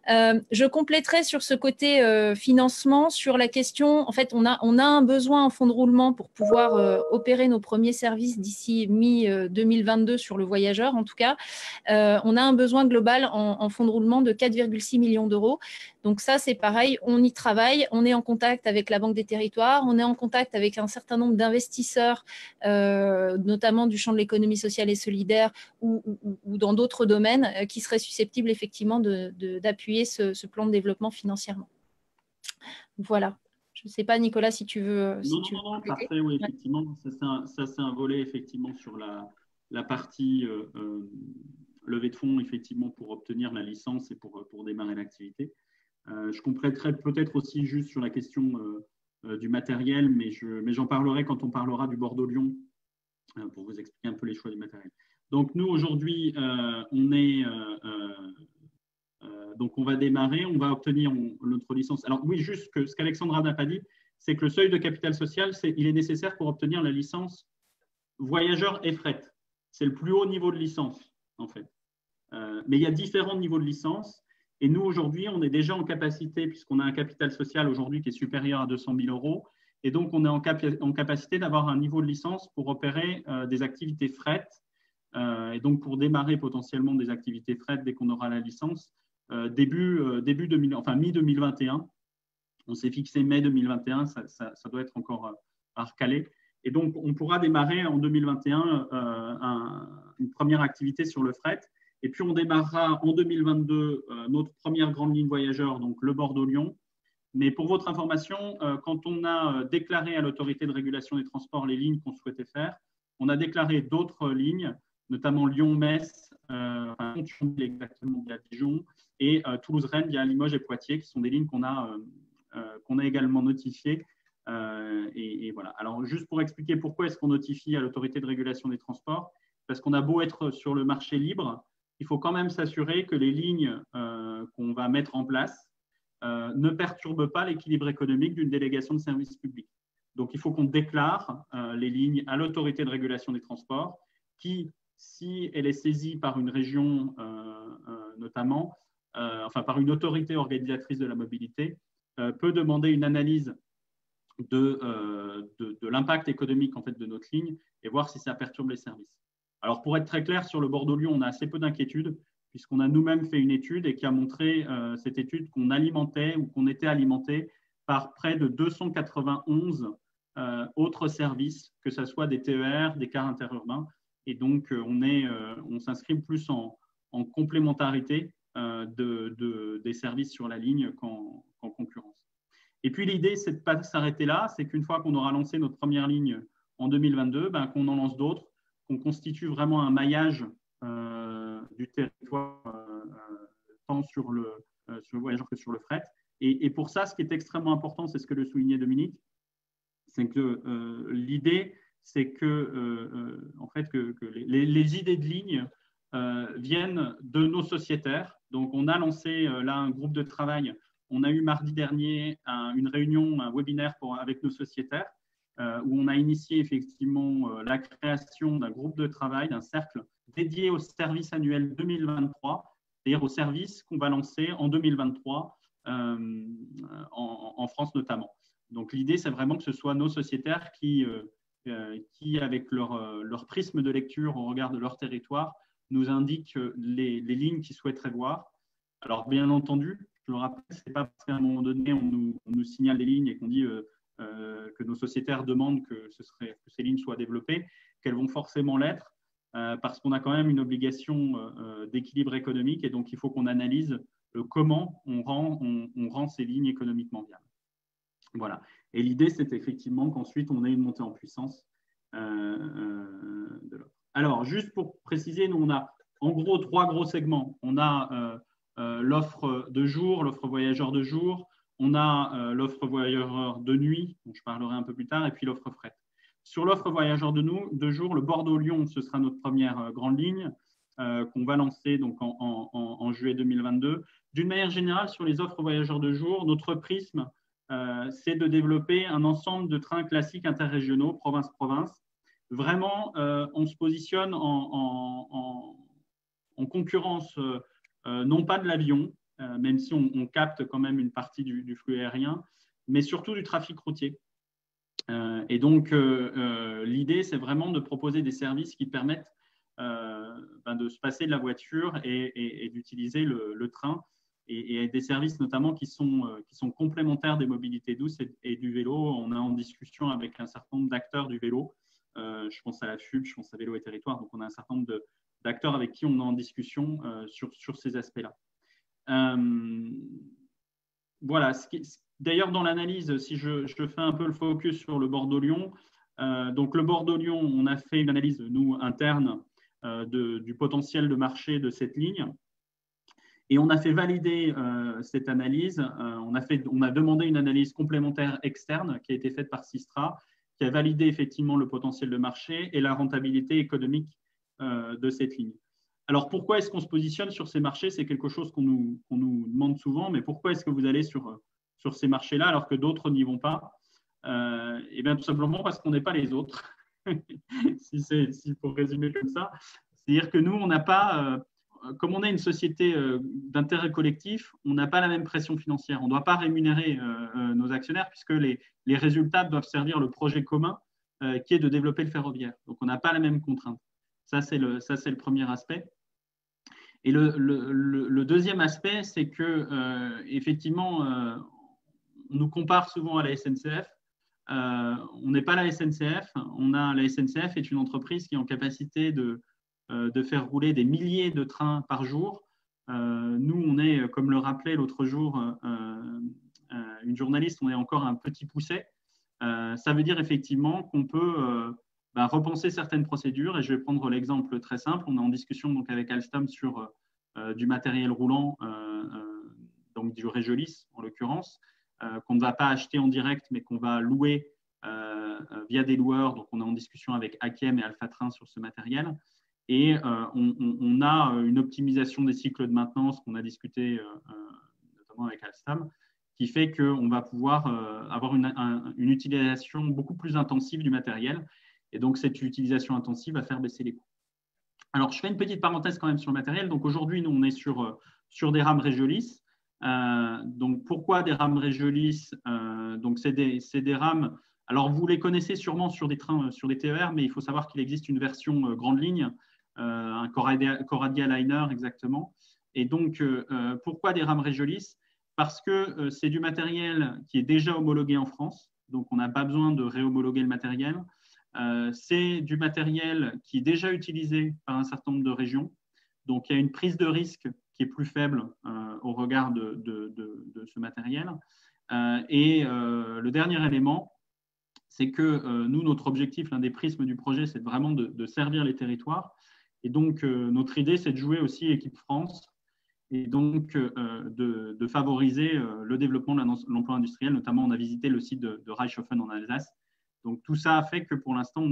[SPEAKER 3] Je compléterai sur ce côté financement, sur la question, en fait, on a un besoin en fonds de roulement pour pouvoir opérer nos premiers services d'ici mi-2022 sur le voyageur, en tout cas. On a un besoin global en fonds de roulement de 4,6 millions d'euros. Donc ça, c'est pareil, on y travaille, on est en contact avec la Banque des Territoires, on est en contact avec un certain nombre d'investisseurs, notamment du champ de l'économie sociale et solidaire ou dans d'autres domaines qui seraient susceptibles effectivement d'appuyer ce plan de développement financièrement. Voilà. Je ne sais pas, Nicolas, si tu veux…
[SPEAKER 1] Non, parfait, oui, effectivement. Ça, c'est un volet, effectivement, sur la partie levée de fonds, effectivement, pour obtenir la licence et pour démarrer l'activité. Je compléterai peut-être aussi juste sur la question du matériel, mais j'en parlerai quand on parlera du Bordeaux-Lyon pour vous expliquer un peu les choix du matériel. Donc, nous, aujourd'hui, donc on va démarrer, on va obtenir notre licence. Alors oui, juste ce qu'Alexandra n'a pas dit, c'est que le seuil de capital social, il est nécessaire pour obtenir la licence voyageur et fret. C'est le plus haut niveau de licence, en fait. Mais il y a différents niveaux de licence. Et nous, aujourd'hui, on est déjà en capacité, puisqu'on a un capital social aujourd'hui qui est supérieur à 200 000 euros, et donc on est en capacité d'avoir un niveau de licence pour opérer des activités fret, et donc pour démarrer potentiellement des activités fret dès qu'on aura la licence, mi-2021. On s'est fixé mai 2021, ça doit être encore à recaler. Et donc, on pourra démarrer en 2021 une première activité sur le fret. Et puis, on démarrera en 2022 notre première grande ligne voyageur, donc le Bordeaux-Lyon. Mais pour votre information, quand on a déclaré à l'autorité de régulation des transports les lignes qu'on souhaitait faire, on a déclaré d'autres lignes, notamment Lyon-Metz, exactement via Dijon, et Toulouse-Rennes via Limoges et Poitiers, qui sont des lignes qu'on a également notifiées. Et voilà. Alors, juste pour expliquer pourquoi est-ce qu'on notifie à l'autorité de régulation des transports, parce qu'on a beau être sur le marché libre, il faut quand même s'assurer que les lignes qu'on va mettre en place ne perturbent pas l'équilibre économique d'une délégation de service public. Donc, il faut qu'on déclare les lignes à l'autorité de régulation des transports qui si elle est saisie par une région notamment, enfin par une autorité organisatrice de la mobilité, peut demander une analyse de l'impact économique en fait, de notre ligne et voir si ça perturbe les services. Alors pour être très clair, sur le Bordeaux-Lyon, on a assez peu d'inquiétudes puisqu'on a nous-mêmes fait une étude et qui a montré cette étude qu'on alimentait ou qu'on était alimenté par près de 291 autres services, que ce soit des TER, des cars interurbains. Et donc, on s'inscrit plus en complémentarité des services sur la ligne qu'en concurrence. Et puis, l'idée, c'est de ne pas s'arrêter là, c'est qu'une fois qu'on aura lancé notre première ligne en 2022, qu'on en lance d'autres, qu'on constitue vraiment un maillage du territoire, tant sur le voyageur que sur le fret. Et pour ça, ce qui est extrêmement important, c'est ce que le soulignait Dominique, c'est que l'idée, c'est que, en fait, que les idées de ligne viennent de nos sociétaires. Donc, on a lancé là un groupe de travail. On a eu mardi dernier une réunion, un webinaire avec nos sociétaires, où on a initié effectivement la création d'un groupe de travail, d'un cercle dédié au service annuel 2023, c'est-à-dire au service qu'on va lancer en 2023 en France notamment. Donc, l'idée, c'est vraiment que ce soit nos sociétaires qui avec leur prisme de lecture au regard de leur territoire, nous indiquent les lignes qu'ils souhaiteraient voir. Alors, bien entendu, je le rappelle, ce n'est pas parce qu'à un moment donné, on nous signale des lignes et qu'on dit que nos sociétaires demandent que ces lignes soient développées, qu'elles vont forcément l'être, parce qu'on a quand même une obligation d'équilibre économique et donc il faut qu'on analyse comment on rend ces lignes économiquement viables. Voilà. Et l'idée, c'est effectivement qu'ensuite, on ait une montée en puissance de l'offre. Alors, juste pour préciser, nous, on a en gros 3 gros segments. On a l'offre de jour, l'offre voyageur de jour, on a l'offre voyageur de nuit, dont je parlerai un peu plus tard, et puis l'offre fret. Sur l'offre voyageur de jour, le Bordeaux-Lyon, ce sera notre première grande ligne qu'on va lancer donc, en juillet 2022. D'une manière générale, sur les offres voyageurs de jour, notre prisme, c'est de développer un ensemble de trains classiques interrégionaux, province-province. Vraiment, on se positionne en concurrence, non pas de l'avion, même si on capte quand même une partie du flux aérien, mais surtout du trafic routier. Et donc, l'idée, c'est vraiment de proposer des services qui permettent de se passer de la voiture et d'utiliser le train, et des services notamment qui sont complémentaires des mobilités douces et du vélo. On est en discussion avec un certain nombre d'acteurs du vélo. Je pense à la FUB, je pense à Vélo et Territoire. Donc, on a un certain nombre d'acteurs avec qui on est en discussion sur ces aspects-là. Voilà. D'ailleurs, dans l'analyse, si je fais un peu le focus sur le Bordeaux-Lyon, donc le Bordeaux-Lyon, on a fait une analyse, nous, interne du potentiel de marché de cette ligne. Et on a fait valider cette analyse. On a demandé une analyse complémentaire externe qui a été faite par Sistra, qui a validé effectivement le potentiel de marché et la rentabilité économique de cette ligne. Alors, pourquoi est-ce qu'on se positionne sur ces marchés? C'est quelque chose qu'on nous demande souvent, mais pourquoi est-ce que vous allez sur ces marchés-là alors que d'autres n'y vont pas? Eh bien, tout simplement parce qu'on n'est pas les autres, si pour résumer comme ça. C'est-à-dire que nous, on n'a pas… comme on est une société d'intérêt collectif, on n'a pas la même pression financière. On ne doit pas rémunérer nos actionnaires puisque les résultats doivent servir le projet commun qui est de développer le ferroviaire. Donc, on n'a pas la même contrainte. Ça, c'est le premier aspect. Et le deuxième aspect, c'est que effectivement, on nous compare souvent à la SNCF. On n'est pas la SNCF. La SNCF est une entreprise qui est en capacité de faire rouler des milliers de trains par jour. Nous, on est, comme le rappelait l'autre jour une journaliste, on est encore un petit pousset. Ça veut dire effectivement qu'on peut repenser certaines procédures. Et je vais prendre l'exemple très simple. On est en discussion donc, avec Alstom sur du matériel roulant, donc du Régelis en l'occurrence, qu'on ne va pas acheter en direct, mais qu'on va louer via des loueurs. Donc, on est en discussion avec Akiem et Alpha Train sur ce matériel. Et on a une optimisation des cycles de maintenance qu'on a discuté notamment avec Alstom, qui fait qu'on va pouvoir avoir une utilisation beaucoup plus intensive du matériel. Et donc, cette utilisation intensive va faire baisser les coûts. Alors, je fais une petite parenthèse quand même sur le matériel. Donc, aujourd'hui, nous, on est sur des rames Regiolis. Donc, pourquoi des rames Regiolis? Donc, c'est des rames… Alors, vous les connaissez sûrement sur des trains, sur des TER, mais il faut savoir qu'il existe une version grande ligne, un Coradia Liner exactement. Et donc, pourquoi des rames Regiolis? Parce que c'est du matériel qui est déjà homologué en France. Donc, on n'a pas besoin de réhomologuer le matériel. C'est du matériel qui est déjà utilisé par un certain nombre de régions. Donc, il y a une prise de risque qui est plus faible au regard de ce matériel. Et le dernier élément, c'est que nous, notre objectif, l'un des prismes du projet, c'est vraiment de servir les territoires. Et donc, notre idée, c'est de jouer aussi équipe France et donc de favoriser le développement de l'emploi industriel. Notamment, on a visité le site de Reichshofen en Alsace. Donc, tout ça a fait que pour l'instant,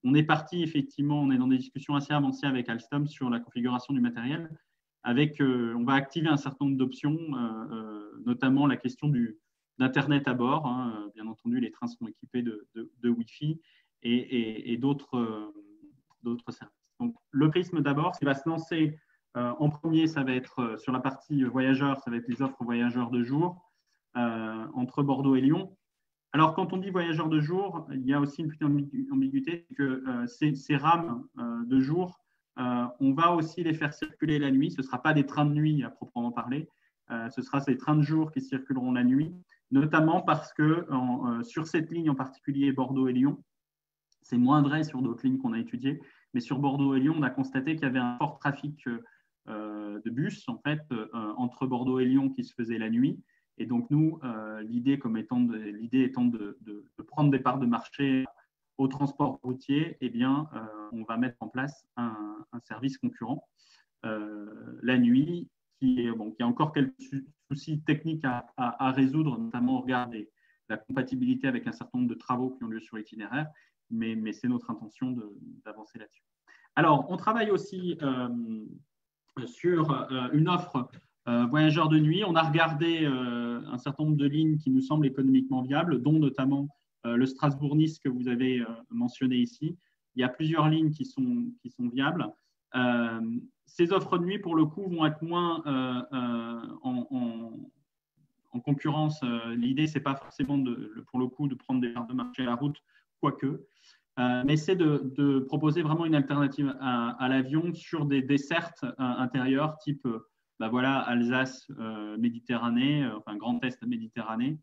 [SPEAKER 1] on est parti, effectivement, on est dans des discussions assez avancées avec Alstom sur la configuration du matériel. On va activer un certain nombre d'options, notamment la question d'Internet à bord. Hein. Bien entendu, les trains sont équipés de Wi-Fi et d'autres services. Donc, le prisme d'abord, ce qui va se lancer en premier, ça va être sur la partie voyageurs, ça va être les offres voyageurs de jour entre Bordeaux et Lyon. Alors, quand on dit voyageurs de jour, il y a aussi une petite ambiguïté, que ces rames de jour, on va aussi les faire circuler la nuit. Ce ne sera pas des trains de nuit à proprement parler, ce sera ces trains de jour qui circuleront la nuit, notamment parce que sur cette ligne en particulier, Bordeaux et Lyon, c'est moins vrai sur d'autres lignes qu'on a étudiées, mais sur Bordeaux et Lyon, on a constaté qu'il y avait un fort trafic de bus en fait, entre Bordeaux et Lyon qui se faisait la nuit. Et donc, nous, l'idée étant de prendre des parts de marché au transport routier, eh bien, on va mettre en place un service concurrent la nuit qui a encore quelques soucis techniques à résoudre, notamment au regard de la compatibilité avec un certain nombre de travaux qui ont lieu sur l'itinéraire, mais c'est notre intention d'avancer là-dessus. Alors, on travaille aussi sur une offre voyageurs de nuit. On a regardé un certain nombre de lignes qui nous semblent économiquement viables, dont notamment le Strasbourg-Nice que vous avez mentionné ici. Il y a plusieurs lignes qui sont viables. Ces offres de nuit, pour le coup, vont être moins en concurrence. L'idée, ce n'est pas forcément, pour le coup, de prendre des parts de marché à la route, quoique. Mais c'est de proposer vraiment une alternative à l'avion sur des dessertes intérieures type voilà, Alsace, Méditerranée, enfin Grand Est Méditerranée.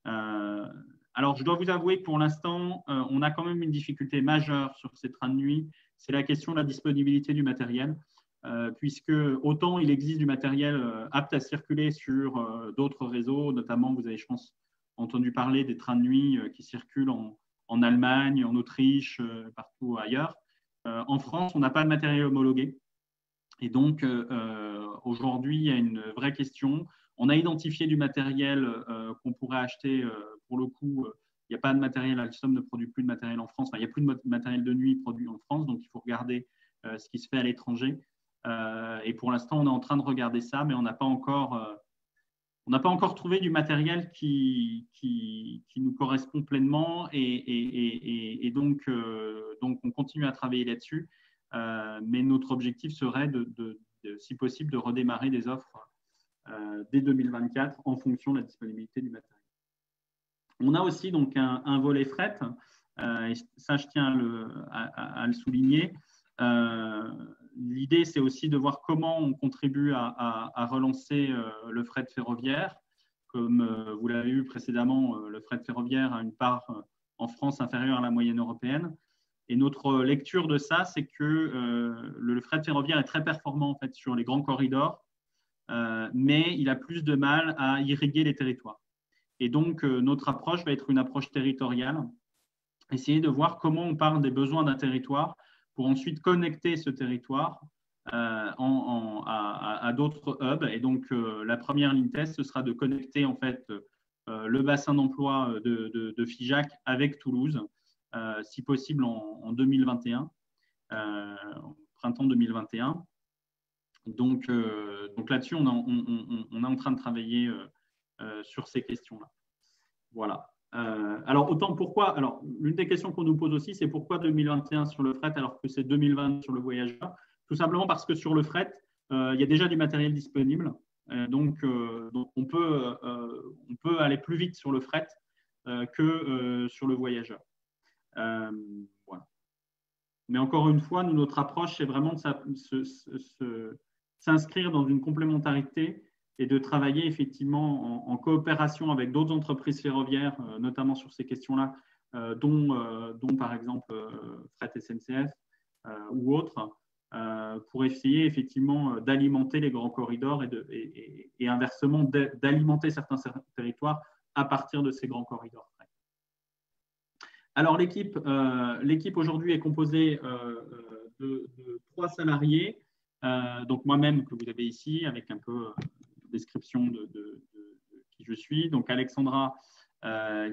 [SPEAKER 1] Alors, je dois vous avouer que pour l'instant, on a quand même une difficulté majeure sur ces trains de nuit, c'est la question de la disponibilité du matériel, puisque autant il existe du matériel apte à circuler sur d'autres réseaux, notamment, vous avez, je pense, entendu parler des trains de nuit qui circulent en Allemagne, en Autriche, partout ailleurs. En France, on n'a pas de matériel homologué. Et donc, aujourd'hui, il y a une vraie question. On a identifié du matériel qu'on pourrait acheter. Pour le coup, il n'y a pas de matériel. Alstom ne produit plus de matériel en France. Enfin, il n'y a plus de matériel de nuit produit en France. Donc, il faut regarder ce qui se fait à l'étranger. Et pour l'instant, on est en train de regarder ça, mais on n'a pas encore trouvé du matériel qui nous correspond pleinement. Et donc, on continue à travailler là-dessus. Mais notre objectif serait, si possible, de redémarrer des offres dès 2024 en fonction de la disponibilité du matériel. On a aussi donc un volet fret, et ça je tiens à le souligner. L'idée, c'est aussi de voir comment on contribue à relancer le fret ferroviaire. Comme vous l'avez vu précédemment, le fret ferroviaire a une part en France inférieure à la moyenne européenne. Et notre lecture de ça, c'est que le fret ferroviaire est très performant en fait, sur les grands corridors, mais il a plus de mal à irriguer les territoires. Et donc, notre approche va être une approche territoriale, essayer de voir comment on part des besoins d'un territoire pour ensuite connecter ce territoire à d'autres hubs. Et donc, la première ligne test, ce sera de connecter en fait, le bassin d'emploi de Figeac avec Toulouse, si possible en 2021, printemps 2021. Donc là-dessus, on est en train de travailler sur ces questions-là. Voilà. Alors, pourquoi… Alors, l'une des questions qu'on nous pose aussi, c'est pourquoi 2021 sur le fret alors que c'est 2020 sur le voyageur? tout simplement parce que sur le fret, il y a déjà du matériel disponible. Donc, on peut aller plus vite sur le fret que sur le voyageur. Voilà. Mais encore une fois, notre approche, c'est vraiment de s'inscrire dans une complémentarité et de travailler effectivement en coopération avec d'autres entreprises ferroviaires, notamment sur ces questions-là, dont par exemple Fret SNCF ou autres, pour essayer effectivement d'alimenter les grands corridors et inversement d'alimenter certains territoires à partir de ces grands corridors. Alors l'équipe aujourd'hui est composée de 3 salariés, donc moi-même que vous avez ici avec un peu description de qui je suis, donc Alexandra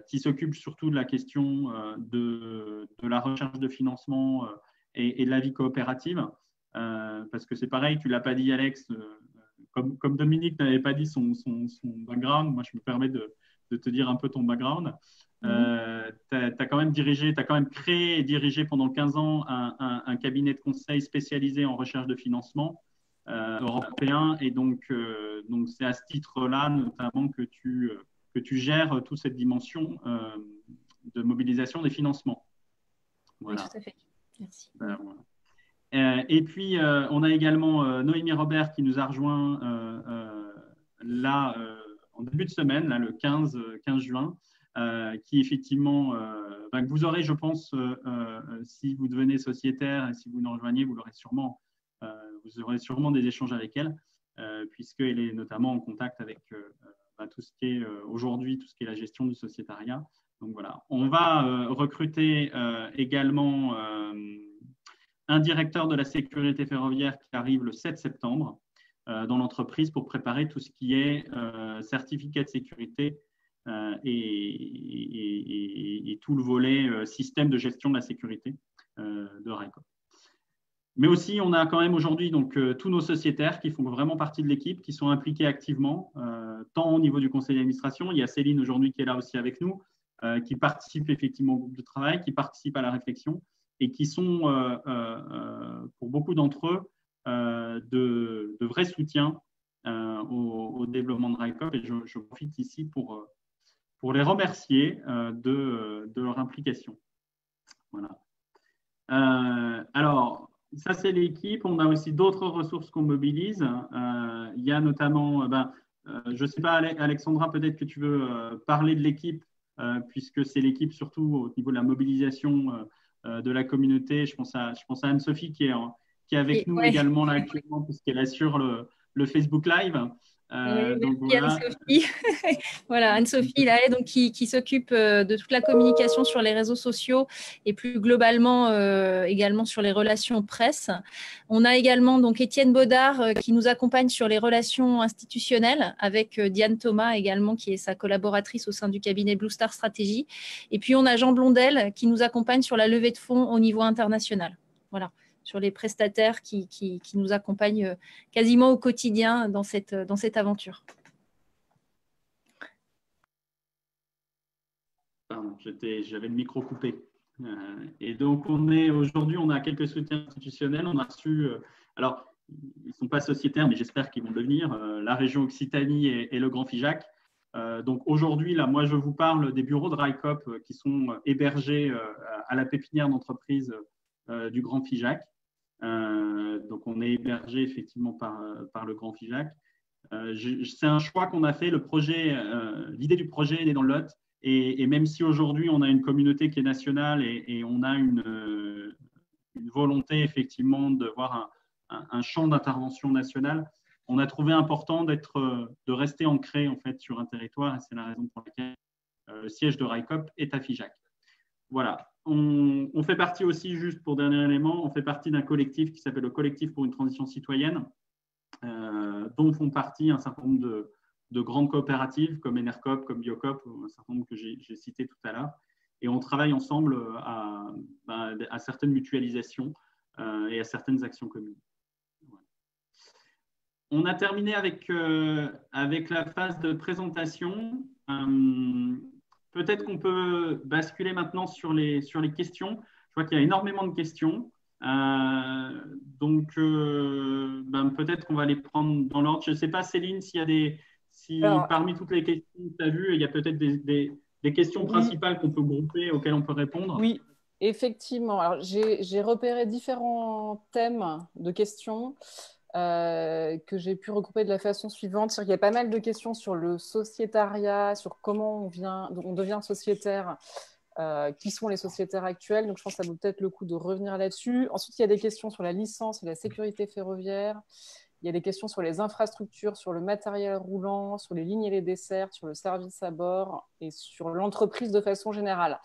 [SPEAKER 1] qui s'occupe surtout de la question de la recherche de financement et de la vie coopérative, parce que c'est pareil, tu ne l'as pas dit Alex, comme Dominique n'avait pas dit son background, moi je me permets de te dire un peu ton background. Tu as quand même créé et dirigé pendant 15 ans un cabinet de conseil spécialisé en recherche de financement européen, et donc c'est à ce titre-là notamment que tu gères toute cette dimension de mobilisation des financements. Voilà.
[SPEAKER 3] Oui, tout à fait. Merci.
[SPEAKER 1] Voilà. Et puis, on a également Noémie Robert qui nous a rejoint là en début de semaine, là, le 15 juin, qui effectivement, que vous aurez, je pense, si vous devenez sociétaire et si vous nous rejoignez, vous aurez sûrement des échanges avec elle, puisqu'elle est notamment en contact avec tout ce qui est aujourd'hui, tout ce qui est la gestion du sociétariat. Donc voilà, on va recruter également un directeur de la sécurité ferroviaire qui arrive le 7 septembre dans l'entreprise pour préparer tout ce qui est certificat de sécurité et tout le volet système de gestion de la sécurité de RICOP. Mais aussi, on a quand même aujourd'hui tous nos sociétaires qui font vraiment partie de l'équipe, qui sont impliqués activement, tant au niveau du conseil d'administration. Il y a Céline aujourd'hui qui est là aussi avec nous, qui participe effectivement au groupe de travail, qui participe à la réflexion et qui sont, pour beaucoup d'entre eux, de vrais soutiens au développement de RICOP. Et je profite ici pour les remercier de leur implication. Voilà. Alors, ça, c'est l'équipe. On a aussi d'autres ressources qu'on mobilise. Il y a notamment, je ne sais pas, Alexandra, peut-être que tu veux parler de l'équipe, puisque c'est l'équipe surtout au niveau de la mobilisation de la communauté. Je pense à Anne-Sophie qui est avec nous également là actuellement, puisqu'elle assure le Facebook Live.
[SPEAKER 3] Donc, voilà. Anne-Sophie. Voilà, Anne-Sophie là, donc, qui s'occupe de toute la communication sur les réseaux sociaux et plus globalement également sur les relations presse. On a également donc Étienne Baudard qui nous accompagne sur les relations institutionnelles avec Diane Thomas également qui est sa collaboratrice au sein du cabinet Blue Star Stratégie. Et puis on a Jean Blondel qui nous accompagne sur la levée de fonds au niveau international. Voilà, sur les prestataires qui nous accompagnent quasiment au quotidien dans cette aventure.
[SPEAKER 1] Pardon, j'avais le micro coupé. Et donc, aujourd'hui, on a quelques soutiens institutionnels. On a reçu, alors, ils ne sont pas sociétaires, mais j'espère qu'ils vont devenir, la région Occitanie et le Grand Figeac. Donc, aujourd'hui, là, moi, je vous parle des bureaux de RICOP qui sont hébergés à la pépinière d'entreprise du Grand Figeac. Donc, on est hébergé effectivement par le Grand Figeac. C'est un choix qu'on a fait. L'idée du projet est née dans le Lot. Et même si aujourd'hui, on a une communauté qui est nationale et on a une volonté effectivement de voir un champ d'intervention national, on a trouvé important de rester ancré en fait, sur un territoire. Et c'est la raison pour laquelle le siège de RICOP est à Figeac. Voilà. On fait partie aussi, juste pour dernier élément, on fait partie d'un collectif qui s'appelle le Collectif pour une transition citoyenne, dont font partie un certain nombre de grandes coopératives comme Enercop, comme Biocop, un certain nombre que j'ai cité tout à l'heure. Et on travaille ensemble à certaines mutualisations et à certaines actions communes. Voilà. On a terminé avec la phase de présentation. Peut-être qu'on peut basculer maintenant sur les questions. Je vois qu'il y a énormément de questions. Donc, peut-être qu'on va les prendre dans l'ordre. Je ne sais pas, Céline, si
[SPEAKER 4] Alors,
[SPEAKER 1] parmi toutes les questions que tu as vues, il y a peut-être des questions
[SPEAKER 4] oui,
[SPEAKER 1] principales qu'on peut grouper, auxquelles on peut répondre.
[SPEAKER 4] oui, effectivement. Alors, j'ai repéré différents thèmes de questions que j'ai pu regrouper de la façon suivante. Il y a pas mal de questions sur le sociétariat, sur comment on devient sociétaire, qui sont les sociétaires actuels. Donc, je pense que ça vaut peut-être le coup de revenir là-dessus. Ensuite, il y a des questions sur la licence et la sécurité ferroviaire. Il y a des questions sur les infrastructures, sur le matériel roulant, sur les lignes et les dessertes, sur le service à bord et sur l'entreprise de façon générale.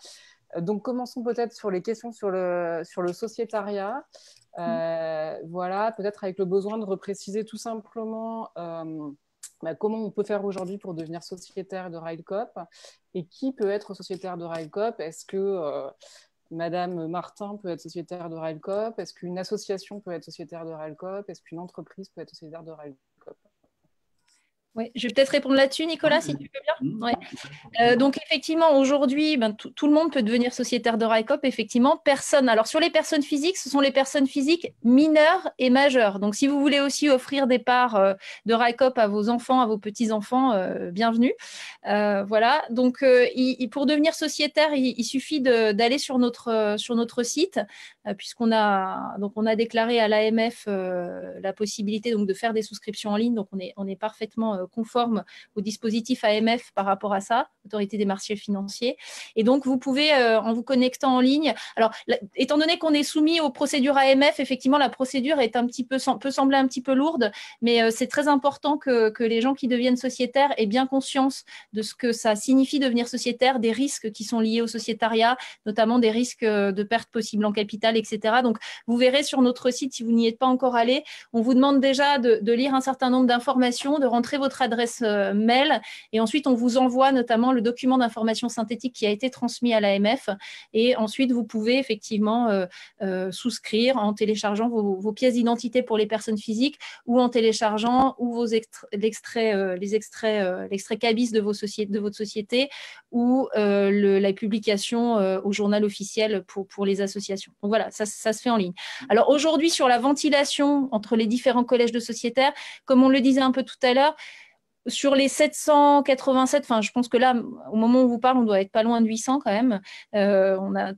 [SPEAKER 4] Donc, commençons peut-être sur les questions sur le sociétariat. Voilà, peut-être avec le besoin de repréciser tout simplement comment on peut faire aujourd'hui pour devenir sociétaire de Railcoop et qui peut être sociétaire de Railcoop. Est-ce que Madame Martin peut être sociétaire de Railcoop? Est-ce qu'une association peut être sociétaire de Railcoop? Est-ce qu'une entreprise peut être sociétaire de Railcoop?
[SPEAKER 3] Oui, je vais peut-être répondre là-dessus, Nicolas, si tu veux bien. Ouais. Donc, effectivement, aujourd'hui, tout le monde peut devenir sociétaire de Railcoop. Effectivement, personne. Alors, sur les personnes physiques, ce sont les personnes physiques mineures et majeures. Donc, si vous voulez aussi offrir des parts de Railcoop à vos enfants, à vos petits-enfants, bienvenue. Voilà. Donc, pour devenir sociétaire, il suffit d'aller sur notre site, puisqu'on a déclaré à l'AMF la possibilité donc, de faire des souscriptions en ligne. Donc, on est parfaitement conforme au dispositif AMF par rapport à ça, Autorité des marchés financiers. Et donc, vous pouvez, en vous connectant en ligne, alors, étant donné qu'on est soumis aux procédures AMF, effectivement, la procédure est peut sembler un petit peu lourde, mais c'est très important que les gens qui deviennent sociétaires aient bien conscience de ce que ça signifie devenir sociétaire, des risques qui sont liés au sociétariat, notamment des risques de perte possible en capital, etc. Donc, vous verrez sur notre site, si vous n'y êtes pas encore allé, on vous demande déjà de lire un certain nombre d'informations, de rentrer votre adresse mail, et ensuite, on vous envoie notamment le document d'information synthétique qui a été transmis à l'AMF, et ensuite, vous pouvez effectivement souscrire en téléchargeant vos pièces d'identité pour les personnes physiques ou en téléchargeant ou l'extrait cabis de votre société ou la publication au journal officiel pour les associations. Donc voilà, ça se fait en ligne. Alors aujourd'hui, sur la ventilation entre les différents collèges de sociétaires, comme on le disait un peu tout à l'heure, sur les 787, enfin, je pense que là, au moment où on vous parle, on doit être pas loin de 800 quand même. On a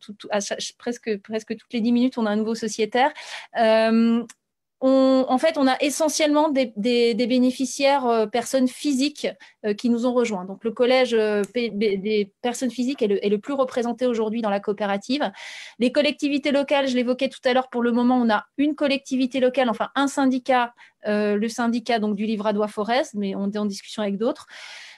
[SPEAKER 3] presque toutes les 10 minutes, on a un nouveau sociétaire. En fait, on a essentiellement des bénéficiaires personnes physiques qui nous ont rejoints. Donc, le collège des personnes physiques est le plus représenté aujourd'hui dans la coopérative. Les collectivités locales, je l'évoquais tout à l'heure, pour le moment, on a une collectivité locale, enfin un syndicat, le syndicat donc, du Livradois Forest, mais on est en discussion avec d'autres.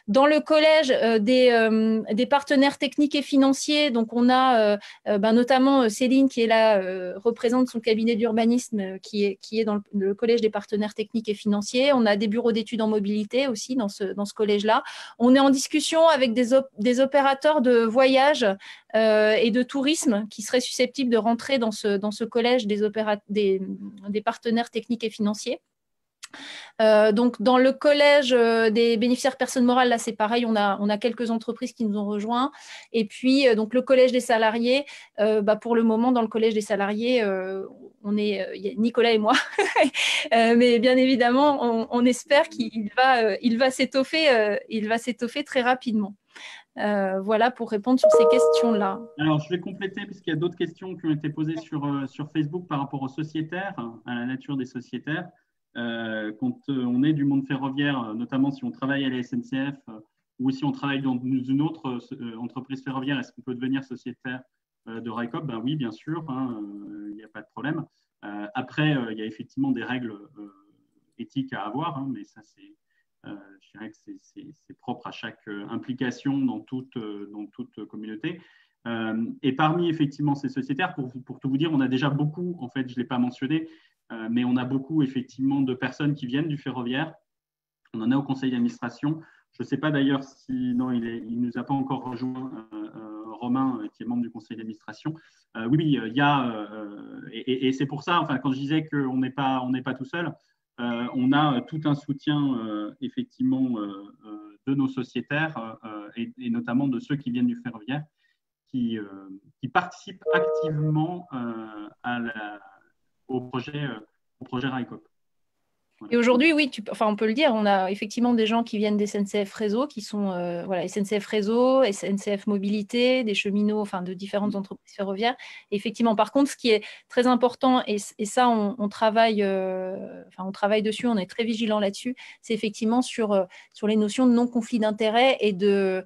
[SPEAKER 3] Dans le collège des partenaires techniques et financiers, donc on a notamment Céline qui est là, représente son cabinet d'urbanisme qui est dans le collège des partenaires techniques et financiers. On a des bureaux d'études en mobilité aussi dans ce collège-là. On est en discussion avec des opérateurs de voyage et de tourisme qui seraient susceptibles de rentrer dans ce collège des partenaires techniques et financiers. Donc, dans le collège des bénéficiaires personnes morales, là, c'est pareil, on a quelques entreprises qui nous ont rejoints. Et puis, donc, le collège des salariés, pour le moment, dans le collège des salariés, y a Nicolas et moi. Mais bien évidemment, on espère qu'il va s'étoffer très rapidement. Voilà pour répondre sur ces questions-là.
[SPEAKER 1] Alors, je vais compléter puisqu'il y a d'autres questions qui ont été posées sur Facebook par rapport aux sociétaires, à la nature des sociétaires. Quand on est du monde ferroviaire, notamment si on travaille à la SNCF ou si on travaille dans une autre entreprise ferroviaire, est-ce qu'on peut devenir sociétaire de Railcoop? Ben oui, bien sûr, il n'y a pas de problème. Après, il y a effectivement des règles éthiques à avoir, mais ça, je dirais que c'est propre à chaque implication dans toute communauté. Et parmi effectivement ces sociétaires, pour tout vous dire, on a déjà beaucoup, en fait, je ne l'ai pas mentionné, mais on a beaucoup effectivement de personnes qui viennent du ferroviaire. On en a au conseil d'administration. Je ne sais pas d'ailleurs si non, il ne nous a pas encore rejoint, Romain, qui est membre du conseil d'administration. Oui, il y a, et c'est pour ça, enfin, quand je disais qu'on n'est pas tout seul, on a tout un soutien effectivement de nos sociétaires et notamment de ceux qui viennent du ferroviaire qui participent activement à au projet RICOP.
[SPEAKER 3] Et aujourd'hui, oui, on peut le dire, on a effectivement des gens qui viennent des SNCF Réseau, qui sont SNCF Réseau, SNCF Mobilité, des cheminots, de différentes entreprises ferroviaires. Et effectivement, par contre, ce qui est très important, et ça, on travaille dessus, on est très vigilant là-dessus, c'est effectivement sur les notions de non-conflit d'intérêts et de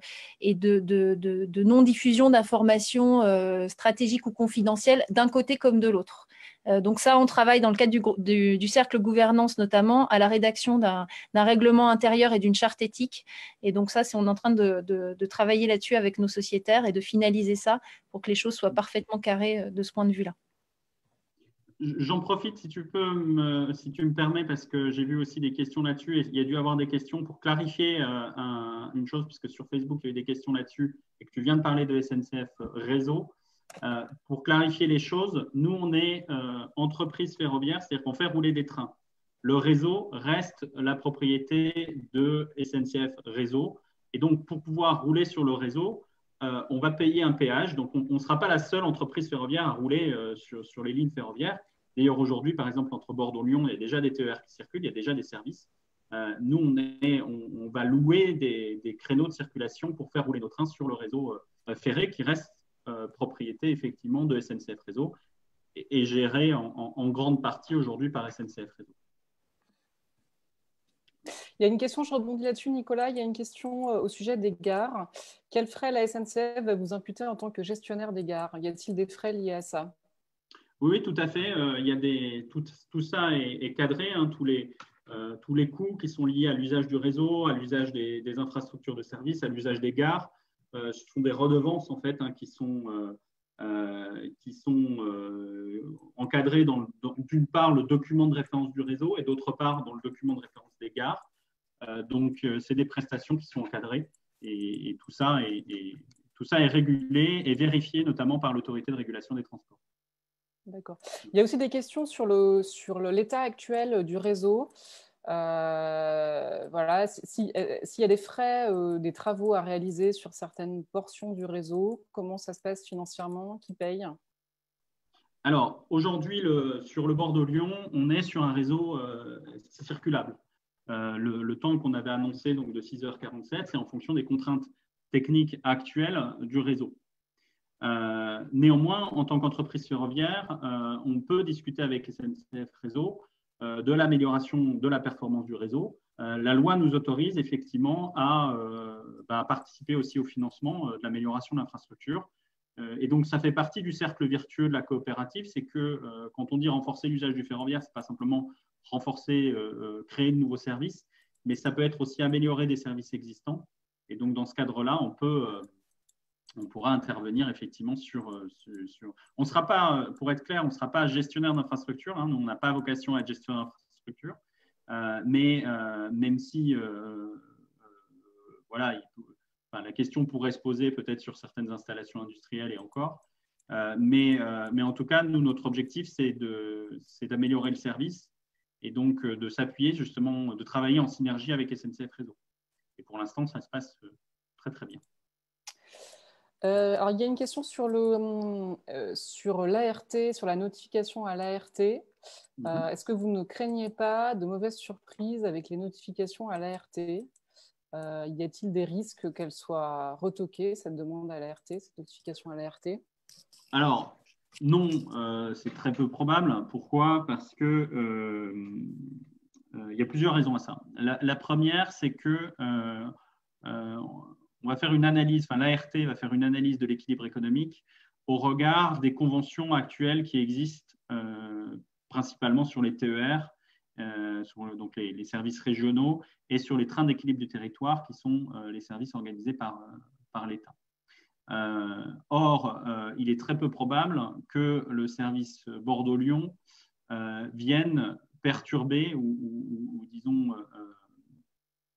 [SPEAKER 3] non-diffusion d'informations stratégiques ou confidentielles d'un côté comme de l'autre. Donc ça, on travaille dans le cadre du cercle gouvernance notamment à la rédaction d'un règlement intérieur et d'une charte éthique. Et donc ça, on est en train de travailler là-dessus avec nos sociétaires et de finaliser ça pour que les choses soient parfaitement carrées de ce point de vue-là.
[SPEAKER 1] J'en profite si tu me permets, parce que j'ai vu aussi des questions là-dessus et il y a dû avoir des questions pour clarifier une chose, puisque sur Facebook, il y a eu des questions là-dessus et que tu viens de parler de SNCF Réseau. Pour clarifier les choses, nous, on est entreprise ferroviaire, c'est-à-dire qu'on fait rouler des trains. Le réseau reste la propriété de SNCF Réseau. Et donc, pour pouvoir rouler sur le réseau, on va payer un péage. Donc, on ne sera pas la seule entreprise ferroviaire à rouler sur les lignes ferroviaires. D'ailleurs, aujourd'hui, par exemple, entre Bordeaux-Lyon, il y a déjà des TER qui circulent, il y a déjà des services. Nous, on va louer des créneaux de circulation pour faire rouler nos trains sur le réseau ferré qui reste propriété effectivement de SNCF Réseau et géré en grande partie aujourd'hui par SNCF Réseau.
[SPEAKER 4] Il y a une question, je rebondis là-dessus, Nicolas. Il y a une question au sujet des gares. Quels frais la SNCF va vous imputer en tant que gestionnaire des gares? Y a-t-il des frais liés à ça?
[SPEAKER 1] Oui, tout à fait. Il y a tout ça est cadré, hein, tous les coûts qui sont liés à l'usage du réseau, à l'usage des infrastructures de services, à l'usage des gares. Ce sont des redevances en fait, hein, qui sont encadrées d'une part le document de référence du réseau et d'autre part dans le document de référence des gares. Donc, c'est des prestations qui sont encadrées et tout ça est régulé et vérifié notamment par l'autorité de régulation des transports.
[SPEAKER 4] D'accord. Il y a aussi des questions sur l'état actuel du réseau. Voilà, s'il y a des frais, des travaux à réaliser sur certaines portions du réseau, comment ça se passe financièrement? Qui paye?
[SPEAKER 1] Alors, aujourd'hui, sur le bord de Lyon, on est sur un réseau circulable. Le temps qu'on avait annoncé donc, de 6h47, c'est en fonction des contraintes techniques actuelles du réseau. Néanmoins, en tant qu'entreprise ferroviaire, on peut discuter avec SNCF Réseau de l'amélioration de la performance du réseau. La loi nous autorise effectivement à participer aussi au financement de l'amélioration de l'infrastructure. Et donc, ça fait partie du cercle vertueux de la coopérative, c'est que quand on dit renforcer l'usage du ferroviaire, ce n'est pas simplement renforcer, créer de nouveaux services, mais ça peut être aussi améliorer des services existants. Et donc, dans ce cadre-là, on pourra intervenir effectivement sur… On sera pas, pour être clair, on ne sera pas gestionnaire d'infrastructure. Hein, on n'a pas vocation à être gestionnaire d'infrastructure. Mais même si, voilà, la question pourrait se poser peut-être sur certaines installations industrielles et encore. Mais en tout cas, nous, notre objectif, c'est d'améliorer le service et donc de s'appuyer justement, de travailler en synergie avec SNCF Réseau. Et pour l'instant, ça se passe très, très bien.
[SPEAKER 4] Alors, il y a une question sur l'ART, sur la notification à l'ART. Est-ce que vous ne craignez pas de mauvaises surprises avec les notifications à l'ART? Y a-t-il des risques qu'elle soit retoquée, cette demande à l'ART, cette notification à l'ART?
[SPEAKER 1] Alors, non, c'est très peu probable. Pourquoi? Parce que il y a plusieurs raisons à ça. La première, c'est que on va faire une analyse, l'ART va faire une analyse de l'équilibre économique au regard des conventions actuelles qui existent principalement sur les TER, sur donc les services régionaux et sur les trains d'équilibre du territoire qui sont les services organisés par l'État. Or, il est très peu probable que le service Bordeaux-Lyon vienne perturber ou disons,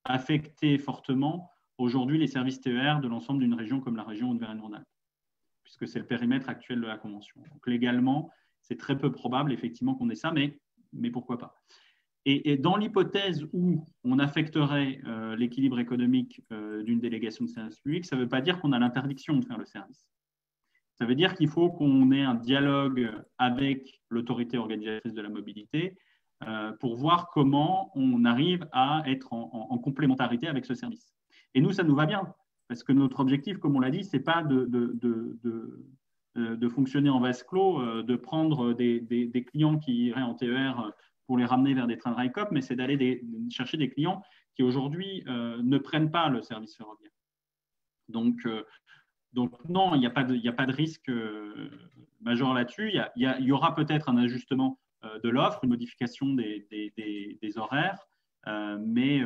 [SPEAKER 1] affecter fortement aujourd'hui les services TER de l'ensemble d'une région comme la région Auvergne-Rhône-Alpes, puisque c'est le périmètre actuel de la Convention. Donc légalement, c'est très peu probable effectivement qu'on ait ça, mais pourquoi pas. Et dans l'hypothèse où on affecterait l'équilibre économique d'une délégation de service public, ça ne veut pas dire qu'on a l'interdiction de faire le service. Ça veut dire qu'il faut qu'on ait un dialogue avec l'autorité organisatrice de la mobilité pour voir comment on arrive à être en complémentarité avec ce service. Et nous, ça nous va bien, parce que notre objectif, comme on l'a dit, ce n'est pas de fonctionner en vase clos, de prendre des clients qui iraient en TER pour les ramener vers des trains de Railcoop, mais c'est d'aller chercher des clients qui aujourd'hui ne prennent pas le service ferroviaire. Donc non, il n'y a pas de risque majeur là-dessus. Il y aura peut-être un ajustement de l'offre, une modification des horaires, mais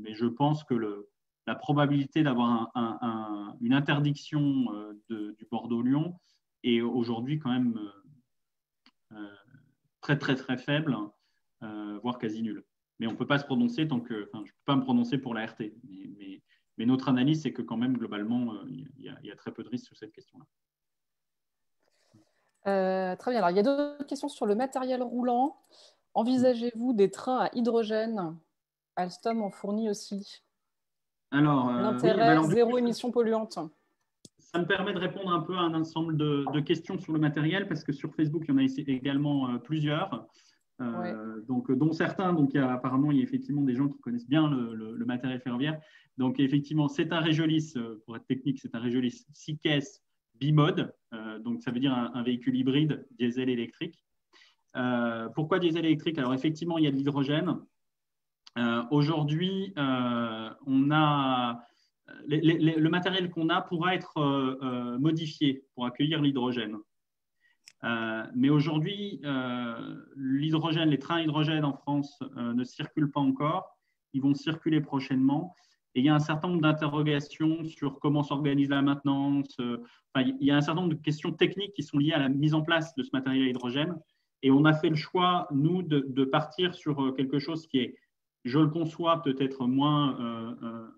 [SPEAKER 1] je pense que la probabilité d'avoir une interdiction du Bordeaux-Lyon est aujourd'hui quand même très, très, très faible, voire quasi nulle. Mais on ne peut pas se prononcer je ne peux pas me prononcer pour la RT. Mais notre analyse, c'est que quand même, globalement, il y a très peu de risques sur cette question-là.
[SPEAKER 4] Très bien. Alors, il y a d'autres questions sur le matériel roulant. Envisagez-vous des trains à hydrogène? Alstom en fournit aussi.
[SPEAKER 1] Alors,
[SPEAKER 4] l'intérêt, zéro émission polluante.
[SPEAKER 1] Ça me permet de répondre un peu à un ensemble de questions sur le matériel, parce que sur Facebook, il y en a également plusieurs.
[SPEAKER 4] Ouais.
[SPEAKER 1] Donc, dont certains, apparemment, il y a effectivement des gens qui connaissent bien le matériel ferroviaire. Donc, effectivement, c'est un Régiolis, pour être technique, c'est un Régiolis 6 caisses bimode. Donc, ça veut dire un véhicule hybride diesel-électrique. Pourquoi diesel-électrique? Alors, effectivement, il y a de l'hydrogène. Aujourd'hui, on a le matériel qu'on a pourra être modifié pour accueillir l'hydrogène. Mais aujourd'hui, l'hydrogène, les trains hydrogène en France ne circulent pas encore. Ils vont circuler prochainement. Et il y a un certain nombre d'interrogations sur comment s'organise la maintenance. Il y a un certain nombre de questions techniques qui sont liées à la mise en place de ce matériel à hydrogène. Et on a fait le choix, nous, de partir sur quelque chose qui est, je le conçois, peut-être moins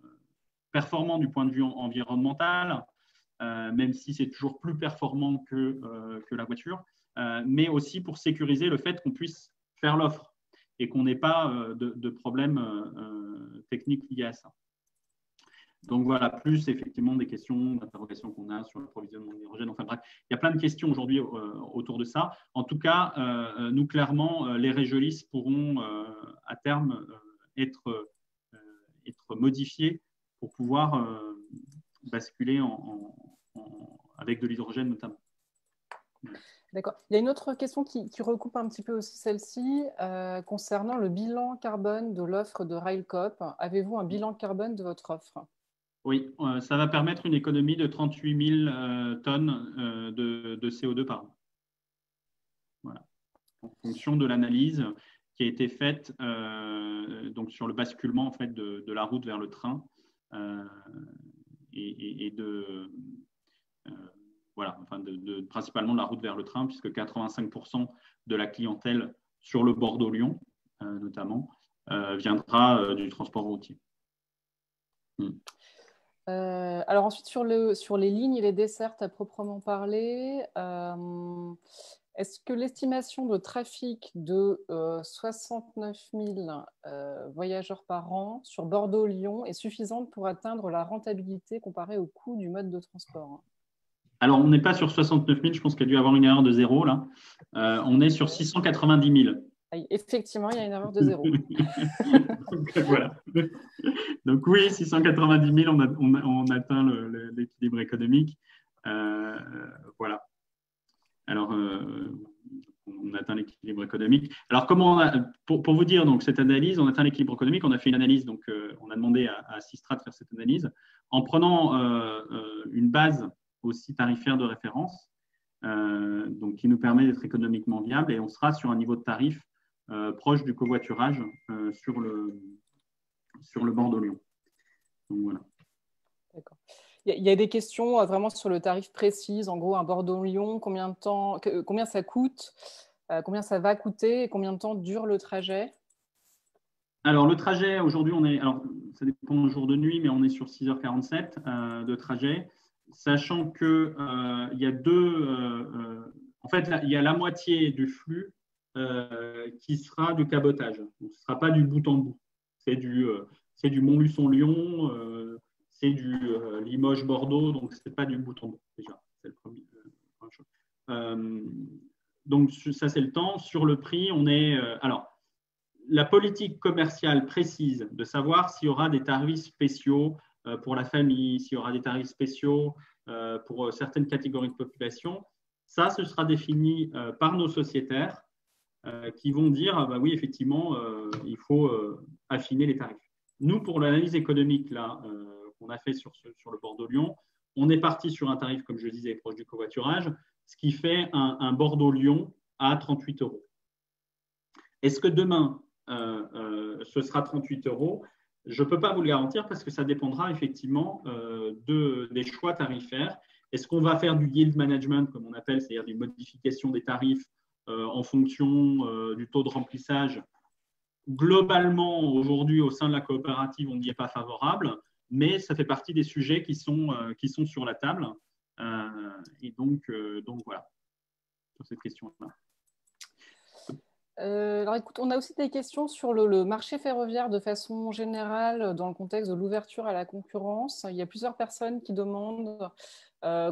[SPEAKER 1] performant du point de vue environnemental, même si c'est toujours plus performant que la voiture, mais aussi pour sécuriser le fait qu'on puisse faire l'offre et qu'on n'ait pas de problèmes techniques liés à ça. Donc voilà, plus effectivement des questions, d'interrogations qu'on a sur l'approvisionnement d'hydrogène. Enfin bref, il y a plein de questions aujourd'hui autour de ça. En tout cas, nous, clairement, les Régiolis pourront à terme être modifiés pour pouvoir basculer avec de l'hydrogène notamment.
[SPEAKER 4] D'accord. Il y a une autre question qui recoupe un petit peu aussi celle-ci, concernant le bilan carbone de l'offre de Railcoop. Avez-vous un bilan carbone de votre offre?
[SPEAKER 1] Oui, ça va permettre une économie de 38 000 tonnes de CO2 par an. Voilà. En fonction de l'analyse qui a été faite donc sur le basculement en fait, de la route vers le train principalement de la route vers le train, puisque 85% de la clientèle sur le Bordeaux-Lyon, notamment, viendra du transport routier.
[SPEAKER 4] Alors ensuite, sur les lignes et les dessertes à proprement parler, est-ce que l'estimation de trafic de 69 000 voyageurs par an sur Bordeaux-Lyon est suffisante pour atteindre la rentabilité comparée au coût du mode de transport?
[SPEAKER 1] Alors, on n'est pas sur 69 000, je pense qu'il y a dû y avoir une erreur de zéro là. On est sur 690 000.
[SPEAKER 4] Effectivement, il y a une erreur de zéro.
[SPEAKER 1] Donc, voilà. Donc oui, 690 000, on atteint l'équilibre économique. Voilà. Alors, on atteint l'équilibre économique. Alors, pour vous dire, donc, cette analyse, on atteint l'équilibre économique. On a fait une analyse, donc on a demandé à Systra de faire cette analyse en prenant une base aussi tarifaire de référence, donc qui nous permet d'être économiquement viable, et on sera sur un niveau de tarif proche du covoiturage sur le Bordeaux-Lyon. Donc voilà.
[SPEAKER 4] D'accord. Il y a des questions vraiment sur le tarif précis, en gros un Bordeaux-Lyon, combien ça coûte, combien ça va coûter et combien de temps dure le trajet? Alors
[SPEAKER 1] le trajet, aujourd'hui, ça dépend du jour de nuit, mais on est sur 6h47 de trajet, sachant qu'il y a en fait, il y a la moitié du flux qui sera du cabotage. Donc, ce ne sera pas du bout en bout. C'est du Montluçon-Lyon, c'est du Limoges-Bordeaux, donc ce n'est pas du bout en bout déjà. C'est le premier. donc, ça, c'est le temps. Sur le prix, on est… alors, la politique commerciale précise de savoir s'il y aura des tarifs spéciaux pour la famille, s'il y aura des tarifs spéciaux pour certaines catégories de population, ça, ce sera défini par nos sociétaires qui vont dire bah oui, effectivement, il faut affiner les tarifs. Nous, pour l'analyse économique là, qu'on a fait sur le Bordeaux-Lyon, on est parti sur un tarif, comme je disais, proche du covoiturage, ce qui fait un Bordeaux-Lyon à 38 €. Est-ce que demain, ce sera 38 €? Je ne peux pas vous le garantir parce que ça dépendra effectivement des choix tarifaires. Est-ce qu'on va faire du yield management, comme on appelle, c'est-à-dire des modifications des tarifs en fonction du taux de remplissage? Globalement, aujourd'hui, au sein de la coopérative, on n'y est pas favorable, mais ça fait partie des sujets qui sont sur la table. Et donc voilà, sur cette question-là.
[SPEAKER 4] Alors écoute, on a aussi des questions sur le marché ferroviaire de façon générale dans le contexte de l'ouverture à la concurrence. Il y a plusieurs personnes qui demandent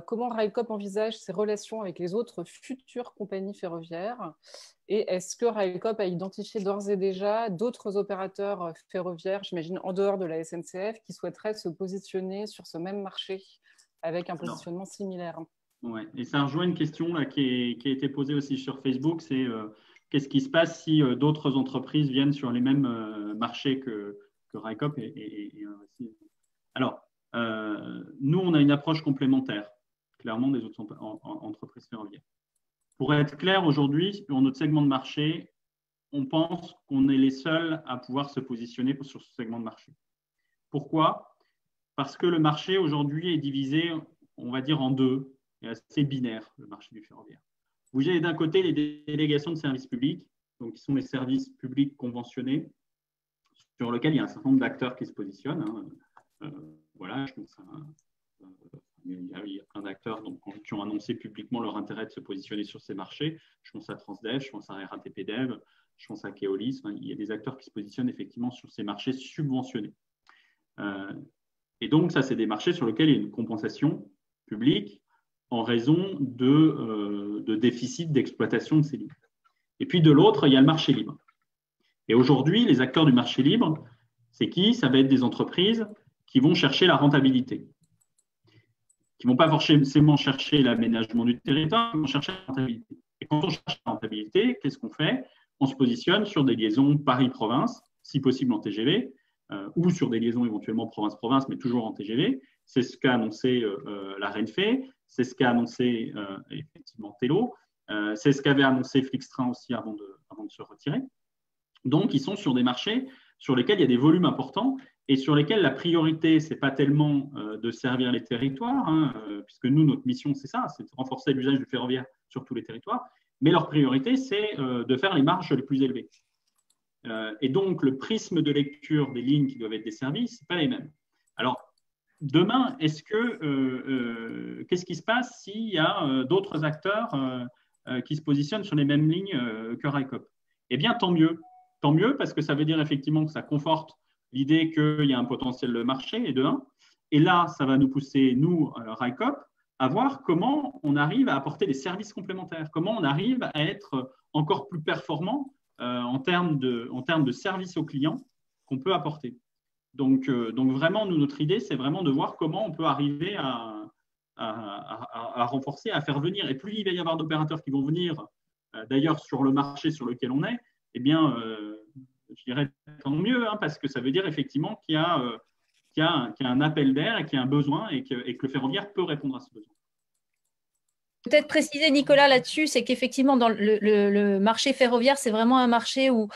[SPEAKER 4] comment Railcoop envisage ses relations avec les autres futures compagnies ferroviaires et est-ce que Railcoop a identifié d'ores et déjà d'autres opérateurs ferroviaires, j'imagine en dehors de la SNCF, qui souhaiteraient se positionner sur ce même marché avec un positionnement similaire?
[SPEAKER 1] Ouais. Et ça rejoint une question là, qui a été posée aussi sur Facebook, c'est qu'est-ce qui se passe si d'autres entreprises viennent sur les mêmes marchés que Railcoop Alors, nous, on a une approche complémentaire, clairement, des autres entreprises ferroviaires. Pour être clair, aujourd'hui, dans notre segment de marché, on pense qu'on est les seuls à pouvoir se positionner sur ce segment de marché. Pourquoi? Parce que le marché, aujourd'hui, est divisé, on va dire, en deux, et assez binaire, le marché du ferroviaire. Vous avez d'un côté les délégations de services publics, donc qui sont les services publics conventionnés, sur lesquels il y a un certain nombre d'acteurs qui se positionnent. Voilà, je pense il y a plein d'acteurs qui ont annoncé publiquement leur intérêt de se positionner sur ces marchés. Je pense à Transdev, je pense à RATP Dev, je pense à Keolis. Il y a des acteurs qui se positionnent effectivement sur ces marchés subventionnés. Et donc, ça, c'est des marchés sur lesquels il y a une compensation publique en raison de déficit d'exploitation de ces lignes. Et puis, de l'autre, il y a le marché libre. Et aujourd'hui, les acteurs du marché libre, c'est qui? Ça va être des entreprises qui vont chercher la rentabilité, qui ne vont pas forcément chercher l'aménagement du territoire, qui vont chercher la rentabilité. Et quand on cherche la rentabilité, qu'est-ce qu'on fait? On se positionne sur des liaisons Paris-Province, si possible en TGV, ou sur des liaisons éventuellement province-province, mais toujours en TGV. C'est ce qu'a annoncé la Renfe, c'est ce qu'a annoncé effectivement Tello, c'est ce qu'avait annoncé Flixtrain aussi avant de se retirer. Donc, ils sont sur des marchés sur lesquels il y a des volumes importants et sur lesquels la priorité, ce n'est pas tellement de servir les territoires, puisque nous, notre mission, c'est ça, c'est de renforcer l'usage du ferroviaire sur tous les territoires, mais leur priorité, c'est de faire les marges les plus élevées. Et donc, le prisme de lecture des lignes qui doivent être desservies, ce n'est pas les mêmes. Alors, demain, qu'est-ce qui se passe s'il y a d'autres acteurs qui se positionnent sur les mêmes lignes que Railcoop? Eh bien, tant mieux. Tant mieux, parce que ça veut dire effectivement que ça conforte l'idée qu'il y a un potentiel de marché, et de un. Et là, ça va nous pousser, nous, Railcoop, à voir comment on arrive à apporter des services complémentaires, comment on arrive à être encore plus performant en termes de services aux clients qu'on peut apporter. Donc vraiment, nous, notre idée, c'est vraiment de voir comment on peut arriver à renforcer, à faire venir. Et plus il va y avoir d'opérateurs qui vont venir, d'ailleurs, sur le marché sur lequel on est, eh bien, je dirais tant mieux, parce que ça veut dire effectivement qu'il y a un appel d'air et qu'il y a un besoin et que le ferroviaire peut répondre à ce besoin.
[SPEAKER 3] Peut-être préciser, Nicolas, là-dessus, c'est qu'effectivement, dans le marché ferroviaire, c'est vraiment un marché où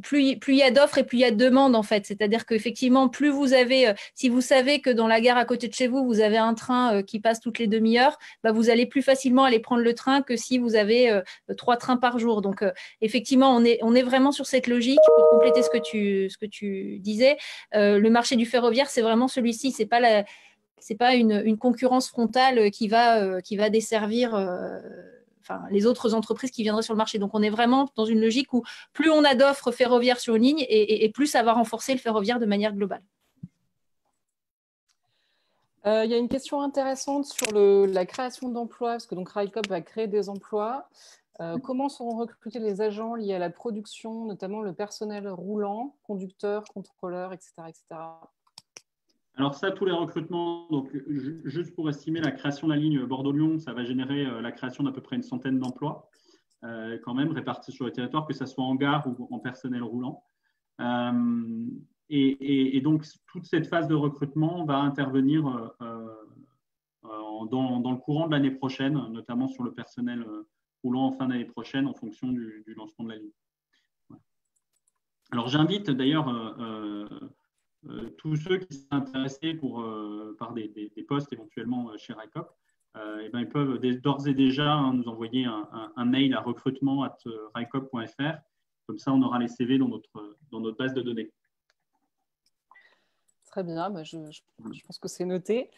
[SPEAKER 3] plus il y a d'offres et plus il y a de demandes, en fait. C'est-à-dire qu'effectivement, plus vous avez, si vous savez que dans la gare à côté de chez vous, vous avez un train qui passe toutes les demi-heures, bah, vous allez plus facilement aller prendre le train que si vous avez 3 trains par jour. Donc, effectivement, on est vraiment sur cette logique. Pour compléter ce que tu disais, le marché du ferroviaire, c'est vraiment celui-ci. C'est pas une concurrence frontale qui va desservir les autres entreprises qui viendraient sur le marché. Donc, on est vraiment dans une logique où plus on a d'offres ferroviaires sur une ligne et plus ça va renforcer le ferroviaire de manière globale.
[SPEAKER 4] Il y a une question intéressante sur la création d'emplois, parce que donc RailCop va créer des emplois. Comment seront recrutés les agents liés à la production, notamment le personnel roulant, conducteurs, contrôleurs, etc., etc.
[SPEAKER 1] Alors ça, tous les recrutements, donc juste pour estimer la création de la ligne Bordeaux-Lyon, ça va générer la création d'à peu près une centaine d'emplois, quand même répartis sur le territoire, que ce soit en gare ou en personnel roulant. Et donc, toute cette phase de recrutement va intervenir dans le courant de l'année prochaine, notamment sur le personnel roulant en fin d'année prochaine en fonction du lancement de la ligne. Ouais. Alors, j'invite d'ailleurs tous ceux qui sont intéressés par des postes éventuellement chez RailCop, ils peuvent d'ores et déjà nous envoyer un mail à recrutement@railcop.fr. Comme ça, on aura les CV dans notre base de données.
[SPEAKER 4] Très bien, je pense que c'est noté.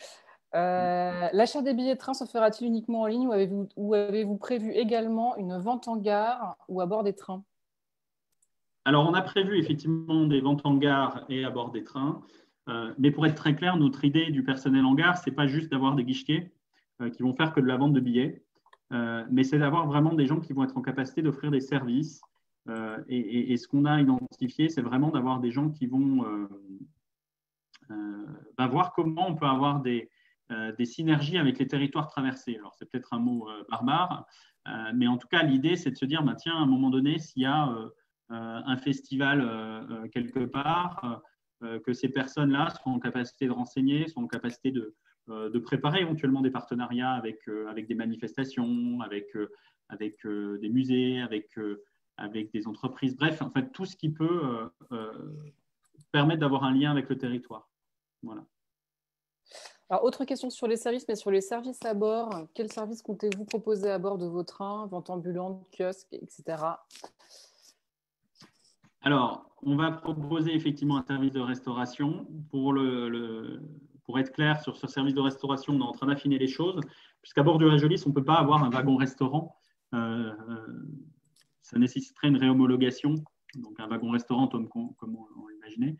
[SPEAKER 4] L'achat des billets de train se fera-t-il uniquement en ligne ou avez-vous prévu également une vente en gare ou à bord des trains?
[SPEAKER 1] Alors, on a prévu effectivement des ventes en gare et à bord des trains. Mais pour être très clair, notre idée du personnel en gare, ce n'est pas juste d'avoir des guichetiers qui vont faire que de la vente de billets, mais c'est d'avoir vraiment des gens qui vont être en capacité d'offrir des services. Et ce qu'on a identifié, c'est vraiment d'avoir des gens qui vont voir comment on peut avoir des synergies avec les territoires traversés. Alors, c'est peut-être un mot barbare, mais en tout cas, l'idée, c'est de se dire, tiens, à un moment donné, s'il y a un festival quelque part, que ces personnes-là sont en capacité de renseigner, sont en capacité de préparer éventuellement des partenariats avec des manifestations, avec des musées, avec des entreprises, bref, en fait, tout ce qui peut permettre d'avoir un lien avec le territoire. Voilà.
[SPEAKER 4] Alors, autre question sur les services, mais sur les services à bord, quels services comptez-vous proposer à bord de vos trains, vente ambulante, kiosques, etc.
[SPEAKER 1] Alors, on va proposer effectivement un service de restauration. Pour être clair, sur ce service de restauration, on est en train d'affiner les choses, puisqu'à bord du Régiolis, on ne peut pas avoir un wagon-restaurant. Ça nécessiterait une réhomologation, donc un wagon-restaurant comme on l'imaginait.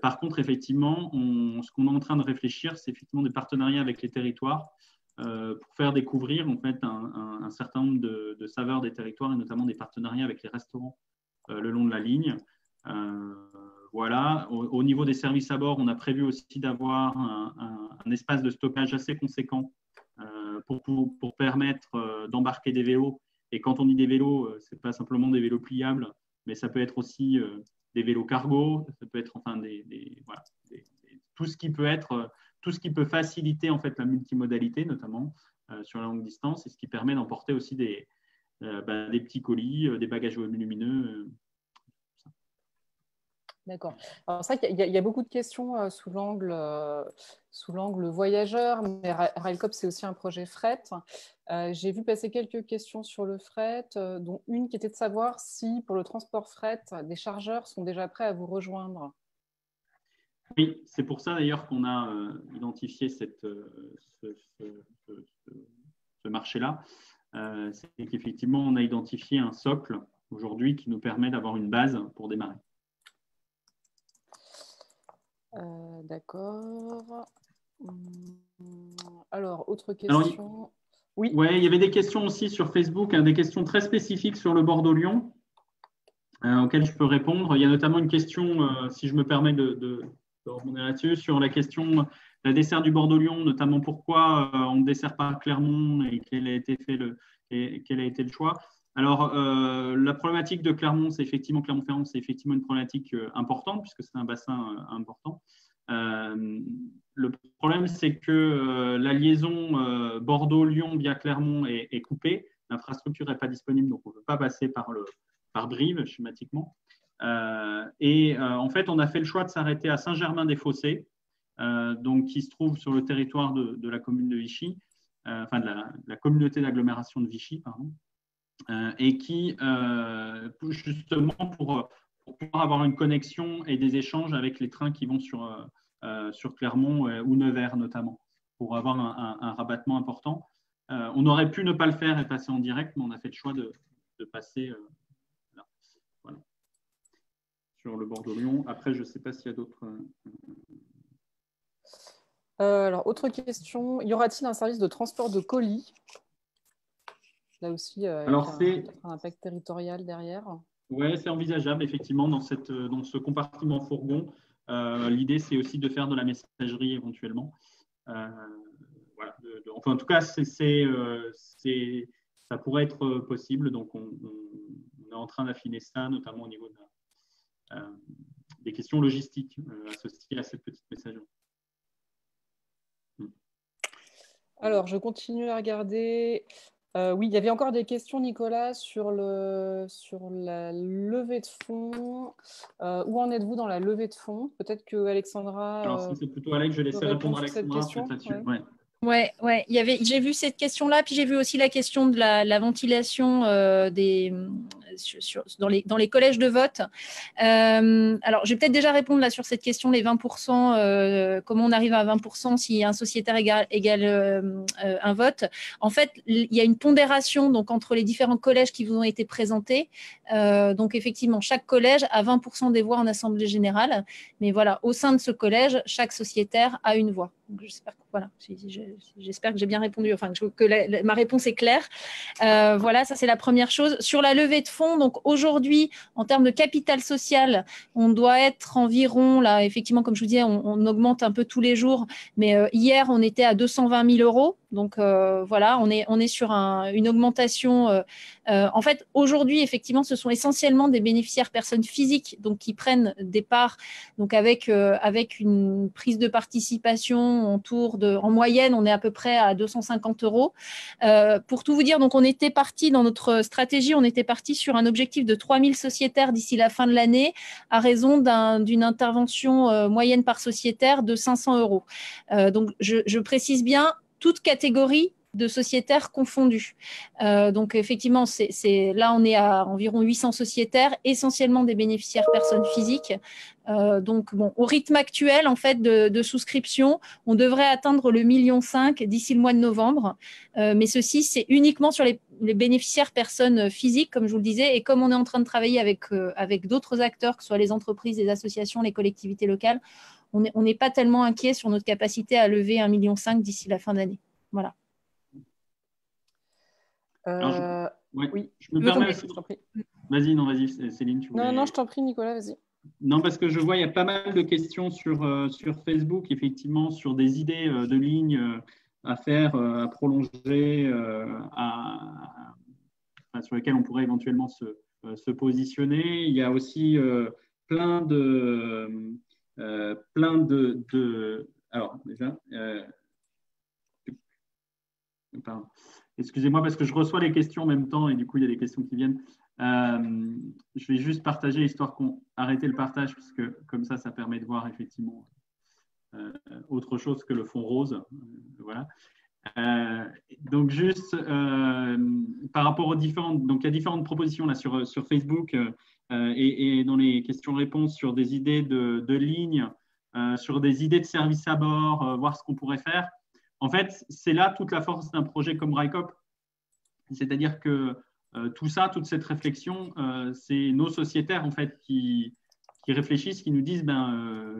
[SPEAKER 1] Par contre, effectivement, ce qu'on est en train de réfléchir, c'est effectivement des partenariats avec les territoires pour faire découvrir en fait, un certain nombre de saveurs des territoires et notamment des partenariats avec les restaurants le long de la ligne. Voilà. Au niveau des services à bord, on a prévu aussi d'avoir un espace de stockage assez conséquent pour permettre d'embarquer des vélos. Et quand on dit des vélos, ce n'est pas simplement des vélos pliables, mais ça peut être aussi des vélos cargo, ça peut être enfin tout ce qui peut faciliter en fait la multimodalité, notamment sur la longue distance, et ce qui permet d'emporter aussi des petits colis, des bagages volumineux.
[SPEAKER 4] D'accord. Alors, c'est vrai qu'il y a beaucoup de questions sous l'angle voyageur, mais RailCop, c'est aussi un projet fret. J'ai vu passer quelques questions sur le fret, dont une qui était de savoir si, pour le transport fret, des chargeurs sont déjà prêts à vous rejoindre.
[SPEAKER 1] Oui, c'est pour ça d'ailleurs qu'on a identifié ce marché-là. C'est qu'effectivement, on a identifié un socle aujourd'hui qui nous permet d'avoir une base pour démarrer.
[SPEAKER 4] D'accord. Alors, autre question.
[SPEAKER 1] Oui. Ouais, il y avait des questions aussi sur Facebook, des questions très spécifiques sur le Bordeaux-Lyon, auxquelles je peux répondre. Il y a notamment une question, si je me permets de rebondir là-dessus, sur la question la desserte du Bordeaux-Lyon, notamment pourquoi on ne dessert pas Clermont et quel a été le choix. Alors, la problématique de Clermont, c'est effectivement Clermont-Ferrand, c'est effectivement une problématique importante puisque c'est un bassin important. Le problème, c'est que la liaison Bordeaux-Lyon via Clermont est coupée. L'infrastructure n'est pas disponible, donc on ne peut pas passer par Brive, schématiquement. En fait, on a fait le choix de s'arrêter à Saint-Germain-des-Fossés, donc qui se trouve sur le territoire de la commune de Vichy, enfin de la communauté d'agglomération de Vichy, pardon. Et qui, justement, pour pouvoir avoir une connexion et des échanges avec les trains qui vont sur Clermont ou Nevers, notamment, pour avoir un rabattement important. On aurait pu ne pas le faire et passer en direct, mais on a fait le choix de passer là. Voilà. Sur le Bordeaux-Lyon. Après, je ne sais pas s'il y a d'autres…
[SPEAKER 4] Alors, autre question, y aura-t-il un service de transport de colis? Là aussi,
[SPEAKER 1] Alors,
[SPEAKER 4] peut-être un impact territorial derrière.
[SPEAKER 1] Oui, c'est envisageable, effectivement, dans ce compartiment fourgon. L'idée, c'est aussi de faire de la messagerie éventuellement. Voilà, enfin, en tout cas, ça pourrait être possible. Donc, on est en train d'affiner ça, notamment au niveau des questions logistiques associées à cette petite messagerie.
[SPEAKER 4] Alors, je continue à regarder. Oui, il y avait encore des questions, Nicolas, sur la levée de fonds. Où en êtes-vous dans la levée de fonds? Peut-être que Alexandra
[SPEAKER 1] Alors, si c'est plutôt Alex, je vais laisser répondre à
[SPEAKER 4] cette
[SPEAKER 1] Alexandra
[SPEAKER 4] question.
[SPEAKER 1] là-dessus.
[SPEAKER 4] Ouais.
[SPEAKER 3] Ouais. J'ai vu cette question-là, puis j'ai vu aussi la question de la ventilation dans les collèges de vote. Alors, je vais peut-être déjà répondre là sur cette question, les 20%, comment on arrive à 20% si un sociétaire égale un vote. En fait, il y a une pondération donc, entre les différents collèges qui vous ont été présentés. Donc, effectivement, chaque collège a 20% des voix en assemblée générale. Mais voilà, au sein de ce collège, chaque sociétaire a une voix. J'espère que, voilà, j'espère que j'ai bien répondu, enfin que ma réponse est claire. Voilà, ça c'est la première chose. Sur la levée de fonds, donc aujourd'hui, en termes de capital social, on doit être environ, là effectivement, comme je vous disais, on augmente un peu tous les jours, mais hier on était à 220 000 euros. Donc voilà, on est sur une augmentation. En fait, aujourd'hui, effectivement, ce sont essentiellement des bénéficiaires personnes physiques, donc qui prennent des parts, donc avec une prise de participation en moyenne, on est à peu près à 250 euros. Pour tout vous dire, donc on était parti dans notre stratégie, on était parti sur un objectif de 3000 sociétaires d'ici la fin de l'année, à raison d'une intervention moyenne par sociétaire de 500 euros. Donc je précise bien, toute catégorie de sociétaires confondus. Donc effectivement, là on est à environ 800 sociétaires, essentiellement des bénéficiaires personnes physiques. Donc bon, au rythme actuel en fait de souscription, on devrait atteindre le 1,5 million d'ici le mois de novembre. Mais ceci, c'est uniquement sur les bénéficiaires personnes physiques, comme je vous le disais, et comme on est en train de travailler avec d'autres acteurs, que ce soit les entreprises, les associations, les collectivités locales, on n'est pas tellement inquiet sur notre capacité à lever 1,5 million d'ici la fin d'année. Voilà.
[SPEAKER 4] Oui,
[SPEAKER 1] je me permets aussi. Vas-y, Céline, tu voulais...
[SPEAKER 4] Non, je t'en prie, Nicolas, vas-y.
[SPEAKER 1] Non, parce que je vois, il y a pas mal de questions sur Facebook, effectivement, sur des idées de lignes à faire, à prolonger, sur lesquelles on pourrait éventuellement se positionner. Il y a aussi plein de alors, déjà, pardon. Excusez-moi parce que je reçois les questions en même temps et du coup, il y a des questions qui viennent. Je vais juste partager, histoire qu'on arrête le partage, parce que comme ça permet de voir effectivement autre chose que le fond rose. Voilà. Donc, juste par rapport aux différentes… Donc, il y a différentes propositions là, sur Facebook et dans les questions-réponses sur des idées de lignes, sur des idées de services à bord, voir ce qu'on pourrait faire. En fait, c'est là toute la force d'un projet comme RICOP. C'est-à-dire que tout ça, toute cette réflexion, c'est nos sociétaires en fait qui réfléchissent, qui nous disent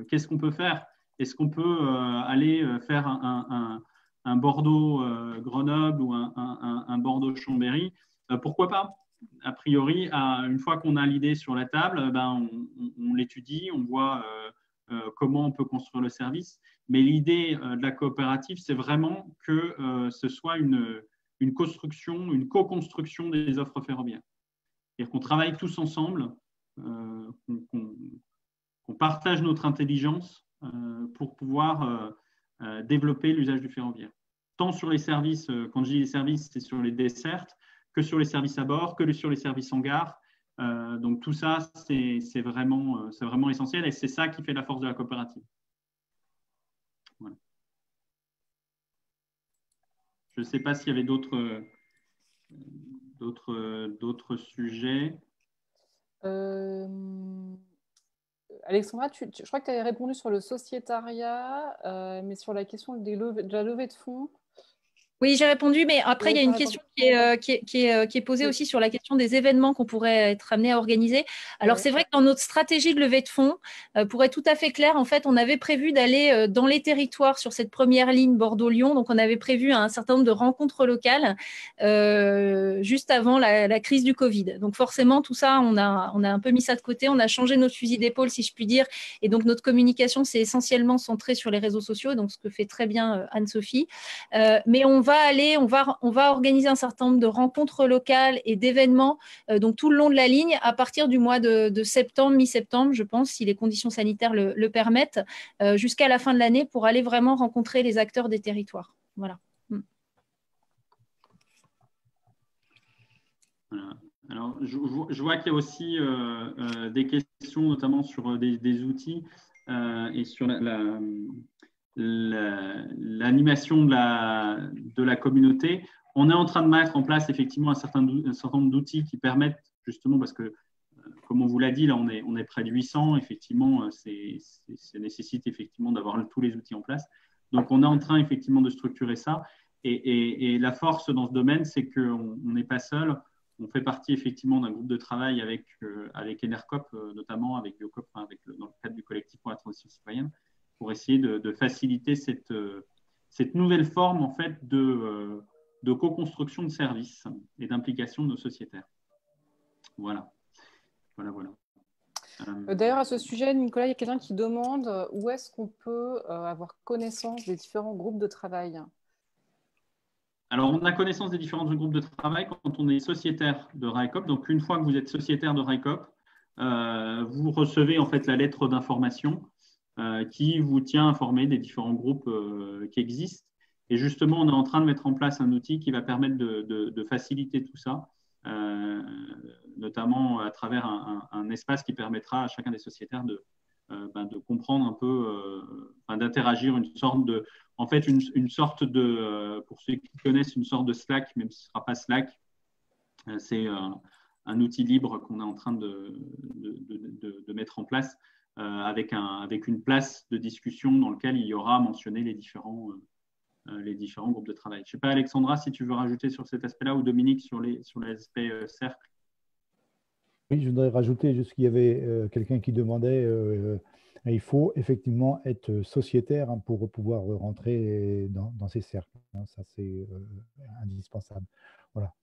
[SPEAKER 1] qu'est-ce qu'on peut faire? Est-ce qu'on peut aller faire un Bordeaux-Grenoble ou un Bordeaux-Chambéry? Pourquoi pas? A priori, une fois qu'on a l'idée sur la table, on l'étudie, on voit comment on peut construire le service. Mais l'idée de la coopérative, c'est vraiment que ce soit une construction, une co-construction des offres ferroviaires. C'est-à-dire qu'on travaille tous ensemble, qu'on partage notre intelligence pour pouvoir développer l'usage du ferroviaire. Tant sur les services, quand je dis les services, c'est sur les dessertes, que sur les services à bord, que sur les services en gare. Donc tout ça, c'est vraiment essentiel et c'est ça qui fait la force de la coopérative. Voilà. Je ne sais pas s'il y avait d'autres sujets.
[SPEAKER 4] Alexandra, je crois que tu avais répondu sur le sociétariat, mais sur la question de la levée de fonds.
[SPEAKER 3] Oui, j'ai répondu, mais après, il y a une question qui est posée aussi sur la question des événements qu'on pourrait être amené à organiser. Alors, c'est vrai que dans notre stratégie de levée de fonds, pour être tout à fait clair, en fait, on avait prévu d'aller dans les territoires sur cette première ligne Bordeaux-Lyon. Donc, on avait prévu un certain nombre de rencontres locales juste avant la crise du Covid. Donc, forcément, tout ça, on a un peu mis ça de côté. On a changé notre fusil d'épaule, si je puis dire. Et donc, notre communication, c'est essentiellement centrée sur les réseaux sociaux, donc ce que fait très bien Anne-Sophie. Mais on va organiser un certain nombre de rencontres locales et d'événements donc tout le long de la ligne à partir du mois de septembre, mi-septembre, je pense, si les conditions sanitaires le permettent, jusqu'à la fin de l'année pour aller vraiment rencontrer les acteurs des territoires. Voilà.
[SPEAKER 1] Alors, je vois qu'il y a aussi des questions, notamment sur des outils et sur l'animation de la communauté. On est en train de mettre en place effectivement un certain nombre d'outils qui permettent justement, parce que comme on vous l'a dit, là on est près de 800, effectivement, ça nécessite effectivement d'avoir tous les outils en place. Donc on est en train effectivement de structurer ça. Et la force dans ce domaine, c'est qu'on n'est pas seul. On fait partie effectivement d'un groupe de travail avec Enercop, notamment avec Biocop, dans le cadre du collectif pour la transition citoyenne, pour essayer de faciliter cette nouvelle forme en fait de co-construction de services et d'implication de nos sociétaires. Voilà.
[SPEAKER 4] D'ailleurs, à ce sujet, Nicolas, il y a quelqu'un qui demande où est-ce qu'on peut avoir connaissance des différents groupes de travail.
[SPEAKER 1] Alors, on a connaissance des différents groupes de travail quand on est sociétaire de RAICOP. Donc, une fois que vous êtes sociétaire de RAICOP, vous recevez en fait la lettre d'information qui vous tient informé des différents groupes qui existent. Et justement, on est en train de mettre en place un outil qui va permettre de faciliter tout ça, notamment à travers un espace qui permettra à chacun des sociétaires de comprendre un peu, d'interagir, en fait, une sorte de, pour ceux qui connaissent, une sorte de Slack, même si ce ne sera pas Slack, c'est un outil libre qu'on est en train de mettre en place avec une place de discussion dans laquelle il y aura mentionné les différents groupes de travail. Je ne sais pas, Alexandra, si tu veux rajouter sur cet aspect-là, ou Dominique sur l'aspect cercle.
[SPEAKER 2] Oui, je voudrais rajouter juste qu'il y avait quelqu'un qui demandait il faut effectivement être sociétaire pour pouvoir rentrer dans ces cercles. Ça, c'est indispensable. Voilà.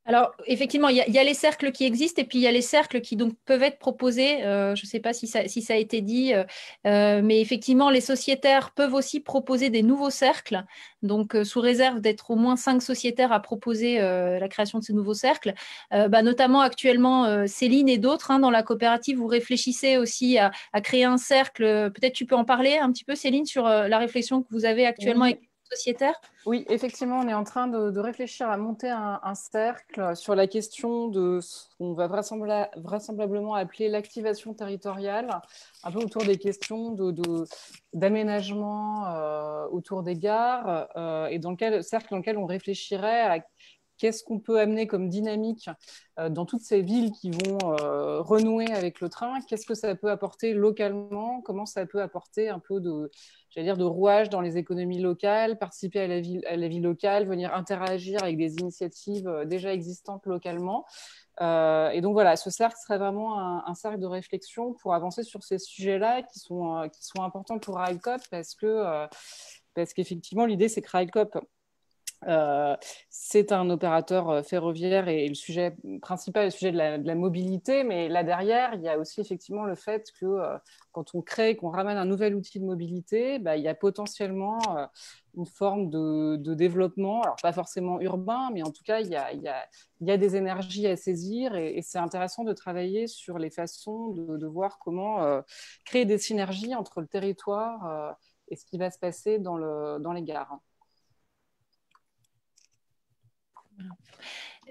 [SPEAKER 3] Alors, effectivement, il y a les cercles qui existent et puis il y a les cercles qui donc peuvent être proposés. Je ne sais pas si ça a été dit, mais effectivement, les sociétaires peuvent aussi proposer des nouveaux cercles, donc sous réserve d'être au moins 5 sociétaires à proposer la création de ces nouveaux cercles. Notamment actuellement, Céline et d'autres dans la coopérative, vous réfléchissez aussi à créer un cercle. Peut-être tu peux en parler un petit peu, Céline, sur la réflexion que vous avez actuellement avec sociétaires.
[SPEAKER 4] Oui, effectivement, on est en train de réfléchir à monter un cercle sur la question de ce qu'on va vraisemblablement appeler l'activation territoriale, un peu autour des questions d'aménagement autour des gares, et dans lequel on réfléchirait à qu'est-ce qu'on peut amener comme dynamique dans toutes ces villes qui vont renouer avec le train? Qu'est-ce que ça peut apporter localement? Comment ça peut apporter un peu de rouage dans les économies locales, participer à la vie locale, venir interagir avec des initiatives déjà existantes localement? Et donc voilà, ce cercle serait vraiment un cercle de réflexion pour avancer sur ces sujets-là qui sont importants pour RAICOP parce qu'effectivement, l'idée, c'est que RAICOP, c'est un opérateur ferroviaire et le sujet principal est le sujet de la mobilité, mais là derrière, il y a aussi effectivement le fait que quand on crée, qu'on ramène un nouvel outil de mobilité, il y a potentiellement une forme de développement, alors pas forcément urbain, mais en tout cas, il y a des énergies à saisir et c'est intéressant de travailler sur les façons de voir comment créer des synergies entre le territoire et ce qui va se passer dans les gares.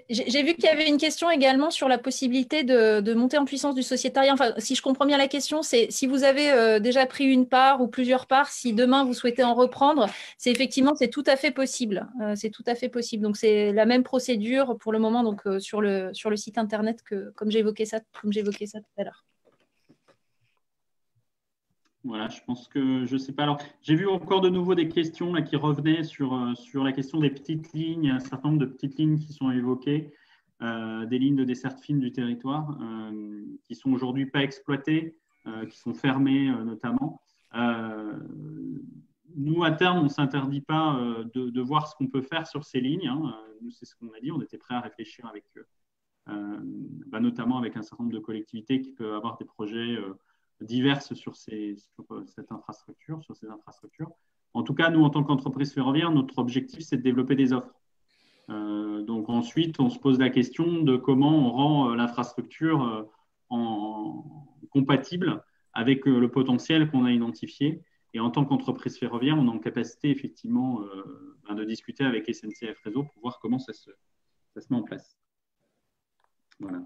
[SPEAKER 3] J'ai vu qu'il y avait une question également sur la possibilité de monter en puissance du sociétariat. Enfin, si je comprends bien la question, c'est si vous avez déjà pris une part ou plusieurs parts, si demain vous souhaitez en reprendre, c'est tout à fait possible. C'est tout à fait possible. Donc, c'est la même procédure pour le moment donc, sur le site internet comme j'évoquais ça tout à l'heure.
[SPEAKER 1] Voilà, je pense que, je ne sais pas. Alors, j'ai vu encore de nouveau des questions là, qui revenaient sur la question des petites lignes. Il y a un certain nombre de petites lignes qui sont évoquées, des lignes de desserte fine du territoire, qui sont aujourd'hui pas exploitées, qui sont fermées notamment. Nous, à terme, on ne s'interdit pas de voir ce qu'on peut faire sur ces lignes. Hein. Nous, c'est ce qu'on a dit. On était prêts à réfléchir avec, notamment avec un certain nombre de collectivités qui peuvent avoir des projets diverses sur cette infrastructure, sur ces infrastructures. En tout cas, nous, en tant qu'entreprise ferroviaire, notre objectif, c'est de développer des offres. Donc ensuite, on se pose la question de comment on rend l'infrastructure compatible avec le potentiel qu'on a identifié. Et en tant qu'entreprise ferroviaire, on est en capacité effectivement de discuter avec SNCF Réseau pour voir comment ça se met en place. Voilà.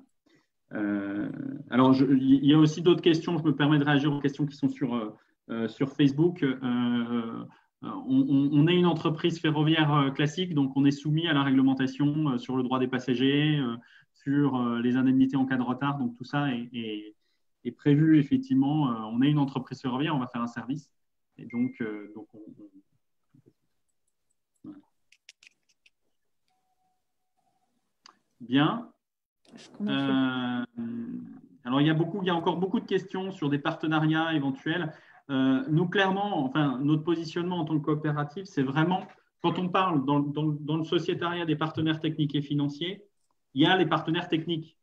[SPEAKER 1] Alors, il y a aussi d'autres questions. Je me permets de réagir aux questions qui sont sur Facebook. On est une entreprise ferroviaire classique, donc on est soumis à la réglementation sur le droit des passagers, sur les indemnités en cas de retard. Donc, tout ça est prévu, effectivement. On est une entreprise ferroviaire, on va faire un service. Et donc voilà. Bien. Alors, il y a encore beaucoup de questions sur des partenariats éventuels. Nous, clairement, enfin, notre positionnement en tant que coopérative, c'est vraiment, quand on parle dans le sociétariat des partenaires techniques et financiers, il y a les partenaires techniques.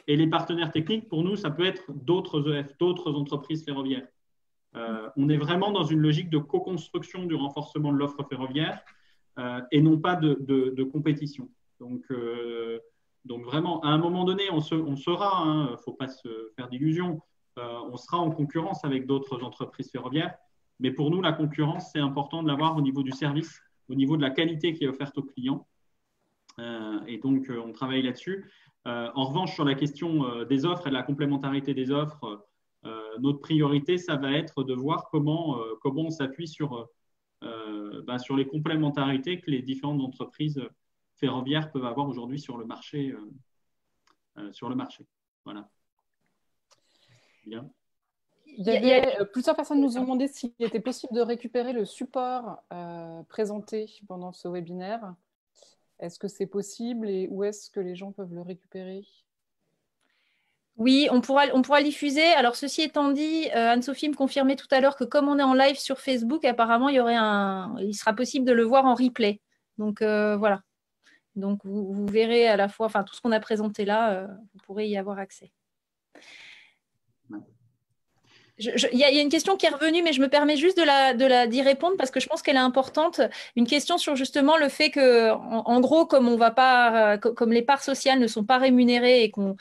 [SPEAKER 1] Et les partenaires techniques, pour nous, ça peut être d'autres EF, d'autres entreprises ferroviaires. On est vraiment dans une logique de co-construction du renforcement de l'offre ferroviaire et non pas de compétition. Donc vraiment, à un moment donné, on sera, il ne faut pas se faire d'illusions, on sera en concurrence avec d'autres entreprises ferroviaires. Mais pour nous, la concurrence, c'est important de l'avoir au niveau du service, au niveau de la qualité qui est offerte aux clients. Et donc, on travaille là-dessus. En revanche, sur la question des offres et de la complémentarité des offres, notre priorité, ça va être de voir comment on s'appuie sur les complémentarités que les différentes entreprises ferroviaires peuvent avoir aujourd'hui sur le marché. Voilà. Bien.
[SPEAKER 4] Plusieurs personnes nous ont demandé s'il était possible de récupérer le support présenté pendant ce webinaire. Est-ce que c'est possible et où est-ce que les gens peuvent le récupérer ?
[SPEAKER 3] Oui, on pourra diffuser. Alors, ceci étant dit, Anne-Sophie me confirmait tout à l'heure que comme on est en live sur Facebook, apparemment, il sera possible de le voir en replay. Donc, voilà. Donc, vous verrez à la fois, enfin, tout ce qu'on a présenté là, vous pourrez y avoir accès. Il y a une question qui est revenue, mais je me permets juste d'y répondre parce que je pense qu'elle est importante. Une question sur justement le fait que, en gros, comme les parts sociales ne sont pas rémunérées et qu'on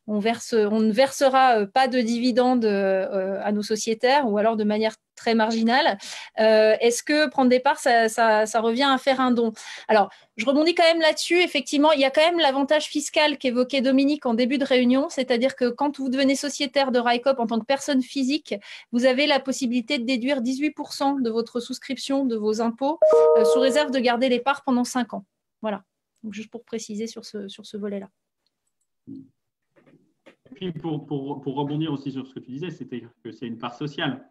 [SPEAKER 3] ne versera pas de dividendes à nos sociétaires ou alors de manière très marginale. Est-ce que prendre des parts, ça revient à faire un don ? Alors, je rebondis quand même là-dessus. Effectivement, il y a quand même l'avantage fiscal qu'évoquait Dominique en début de réunion, c'est-à-dire que quand vous devenez sociétaire de RICOP en tant que personne physique, vous avez la possibilité de déduire 18% de votre souscription, de vos impôts, sous réserve de garder les parts pendant 5 ans. Voilà, donc juste pour préciser sur ce volet-là.
[SPEAKER 1] Et puis, pour rebondir aussi sur ce que tu disais, c'est-à-dire que c'est une part sociale.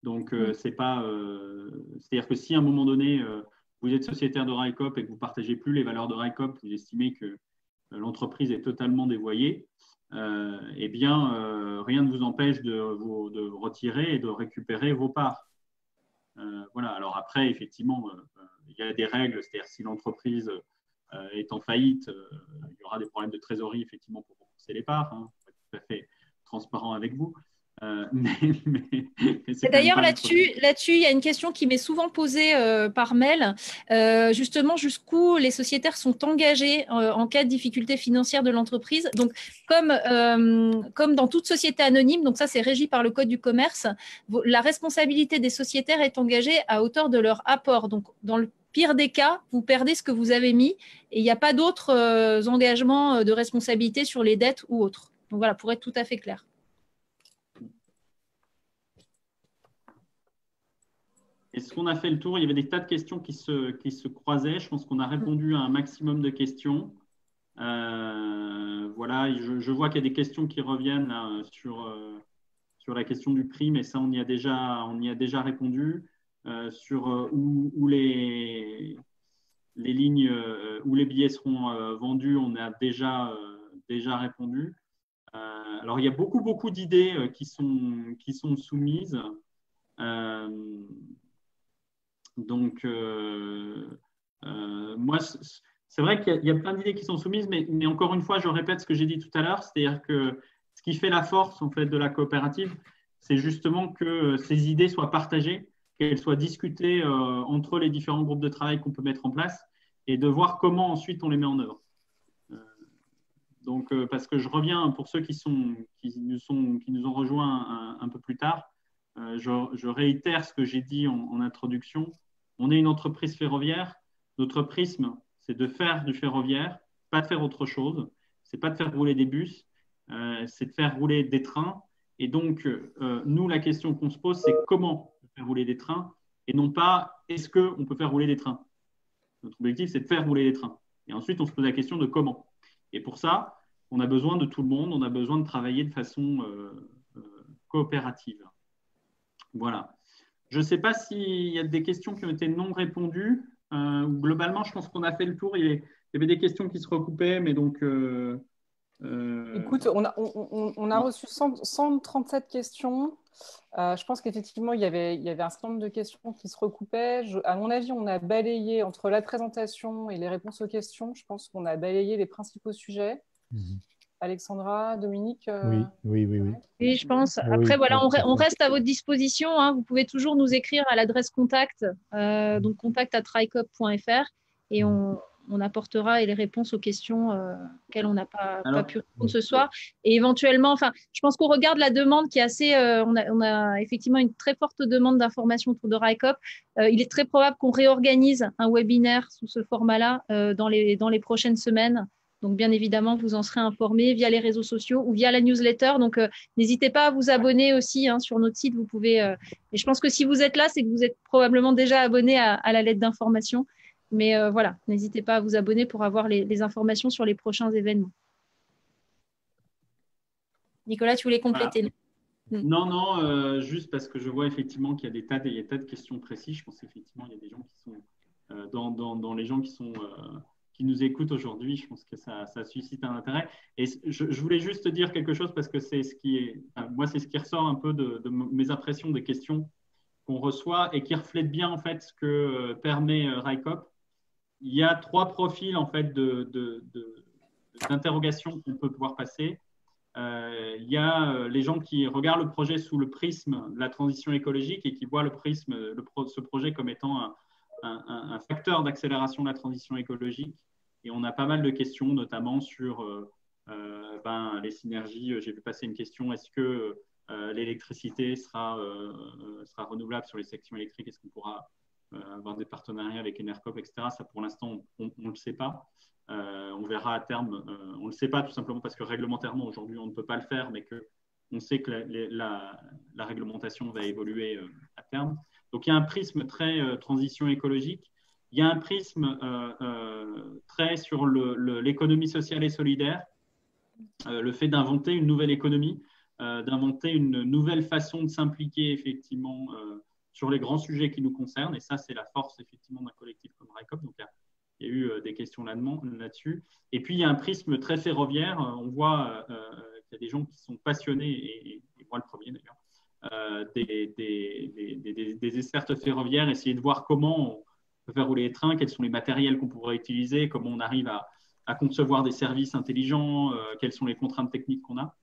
[SPEAKER 1] Donc, c'est-à-dire que si à un moment donné, vous êtes sociétaire de RICOP et que vous ne partagez plus les valeurs de RICOP, vous estimez que l'entreprise est totalement dévoyée, eh bien, rien ne vous empêche de retirer et de récupérer vos parts. Voilà. Alors après, effectivement, il y a des règles, c'est-à-dire si l'entreprise est en faillite, il y aura des problèmes de trésorerie, effectivement, pour rembourser les parts. Hein. Pour être tout à fait transparent avec vous.
[SPEAKER 3] D'ailleurs, là-dessus, il y a une question qui m'est souvent posée par mail. Justement, jusqu'où les sociétaires sont engagés en cas de difficulté financière de l'entreprise. Donc, comme dans toute société anonyme, donc ça, c'est régi par le Code du commerce, la responsabilité des sociétaires est engagée à hauteur de leur apport. Donc, dans le pire des cas, vous perdez ce que vous avez mis et il n'y a pas d'autres engagements de responsabilité sur les dettes ou autres. Donc, voilà, pour être tout à fait clair.
[SPEAKER 1] Est-ce qu'on a fait le tour? Il y avait des tas de questions qui se croisaient. Je pense qu'on a répondu à un maximum de questions. Voilà, je vois qu'il y a des questions qui reviennent là, sur la question du prix, mais ça, on y a déjà répondu. Sur où les lignes, où les billets seront vendus, on a déjà répondu. Alors, il y a beaucoup d'idées qui sont soumises. Donc, moi, c'est vrai qu'il y a plein d'idées qui sont soumises, mais encore une fois, je répète ce que j'ai dit tout à l'heure, c'est-à-dire que ce qui fait la force en fait, de la coopérative, c'est justement que ces idées soient partagées, qu'elles soient discutées entre les différents groupes de travail qu'on peut mettre en place et de voir comment ensuite on les met en œuvre. Donc, parce que je reviens pour ceux qui nous ont rejoints un peu plus tard, je réitère ce que j'ai dit en introduction. On est une entreprise ferroviaire. Notre prisme, c'est de faire du ferroviaire, pas de faire autre chose. C'est pas de faire rouler des bus, c'est de faire rouler des trains. Et donc, nous, la question qu'on se pose, c'est comment faire rouler des trains et non pas est-ce qu'on peut faire rouler des trains. Notre objectif, c'est de faire rouler des trains. Et ensuite, on se pose la question de comment. Et pour ça, on a besoin de tout le monde, on a besoin de travailler de façon coopérative. Voilà. Je ne sais pas s'il y a des questions qui ont été non répondues. Globalement, je pense qu'on a fait le tour. Il y avait des questions qui se recoupaient, mais donc…
[SPEAKER 4] Écoute, on a reçu 137 questions. Je pense qu'effectivement, il y avait un certain nombre de questions qui se recoupaient. À mon avis, on a balayé entre la présentation et les réponses aux questions. Je pense qu'on a balayé les principaux sujets. Alexandra, Dominique
[SPEAKER 2] Oui.
[SPEAKER 3] Oui, je pense. Après, voilà, on reste à votre disposition. Hein. Vous pouvez toujours nous écrire à l'adresse contact, donc contact@railcoop.fr, et on apportera les réponses aux questions auxquelles on n'a pas pu répondre ce soir. Et éventuellement, enfin, je pense qu'on regarde la demande qui est assez… on a effectivement une très forte demande d'information autour de RICOP. Il est très probable qu'on réorganise un webinaire sous ce format-là dans les prochaines semaines. Donc, bien évidemment, vous en serez informés via les réseaux sociaux ou via la newsletter. Donc, n'hésitez pas à vous abonner aussi sur notre site. Vous pouvez… et je pense que si vous êtes là, c'est que vous êtes probablement déjà abonné à la lettre d'information. Mais voilà, n'hésitez pas à vous abonner pour avoir les informations sur les prochains événements. Nicolas, tu voulais compléter?
[SPEAKER 1] Voilà. Non, juste parce que je vois effectivement qu'il y a des tas de questions précises. Je pense qu'effectivement, il y a des gens qui sont dans les gens qui nous écoutent aujourd'hui. Je pense que ça suscite un intérêt. Et je voulais juste dire quelque chose parce que c'est ce qui ressort un peu de mes impressions des questions qu'on reçoit et qui reflète bien en fait ce que permet RICOP. Il y a 3 profils en fait d'interrogations qu'on peut pouvoir passer. Il y a les gens qui regardent le projet sous le prisme de la transition écologique et qui voient ce projet comme étant un facteur d'accélération de la transition écologique. Et on a pas mal de questions, notamment sur les synergies. J'ai vu passer une question, est-ce que l'électricité sera renouvelable sur les sections électriques? Est-ce qu'on pourra avoir des partenariats avec Enercop, etc. Ça, pour l'instant, on ne le sait pas. On verra à terme. On ne le sait pas tout simplement parce que réglementairement, aujourd'hui, on ne peut pas le faire, mais qu'on sait que la réglementation va évoluer à terme. Donc, il y a un prisme très transition écologique. Il y a un prisme très sur l'économie sociale et solidaire, le fait d'inventer une nouvelle économie, d'inventer une nouvelle façon de s'impliquer effectivement sur les grands sujets qui nous concernent. Et ça, c'est la force effectivement d'un collectif comme RICOP. Donc, il y a eu des questions là-dessus. Et puis, il y a un prisme très ferroviaire. On voit qu'il y a des gens qui sont passionnés, et moi le premier d'ailleurs, des dessertes ferroviaires, essayer de voir comment on peut faire rouler les trains, quels sont les matériels qu'on pourrait utiliser, comment on arrive à concevoir des services intelligents, quelles sont les contraintes techniques qu'on a.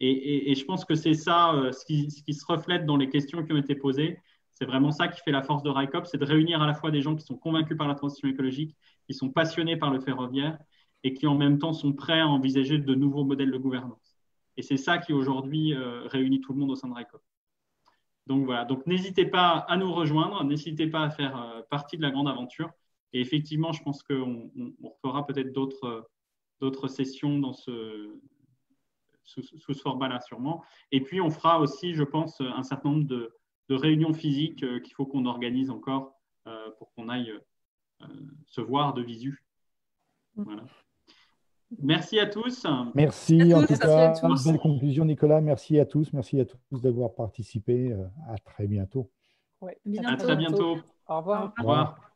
[SPEAKER 1] Et je pense que c'est ça, ce qui se reflète dans les questions qui ont été posées. C'est vraiment ça qui fait la force de RICOP, c'est de réunir à la fois des gens qui sont convaincus par la transition écologique, qui sont passionnés par le ferroviaire et qui en même temps sont prêts à envisager de nouveaux modèles de gouvernance. Et c'est ça qui aujourd'hui réunit tout le monde au sein de RICOP. Donc voilà, donc n'hésitez pas à nous rejoindre, n'hésitez pas à faire partie de la grande aventure. Et effectivement, je pense qu'on refera peut-être d'autres sessions sous ce format-là sûrement. Et puis, on fera aussi, je pense, un certain nombre de réunions physiques qu'il faut qu'on organise encore pour qu'on aille se voir de visu. Voilà. Merci à tous.
[SPEAKER 2] Merci en
[SPEAKER 3] tous,
[SPEAKER 2] tout
[SPEAKER 4] merci à
[SPEAKER 2] cas.
[SPEAKER 4] tous.
[SPEAKER 2] Belle conclusion, Nicolas. Merci à tous. Merci à tous d'avoir participé. À très bientôt.
[SPEAKER 4] Ouais,
[SPEAKER 3] À
[SPEAKER 1] À très bientôt.
[SPEAKER 4] Au revoir.
[SPEAKER 1] Au revoir.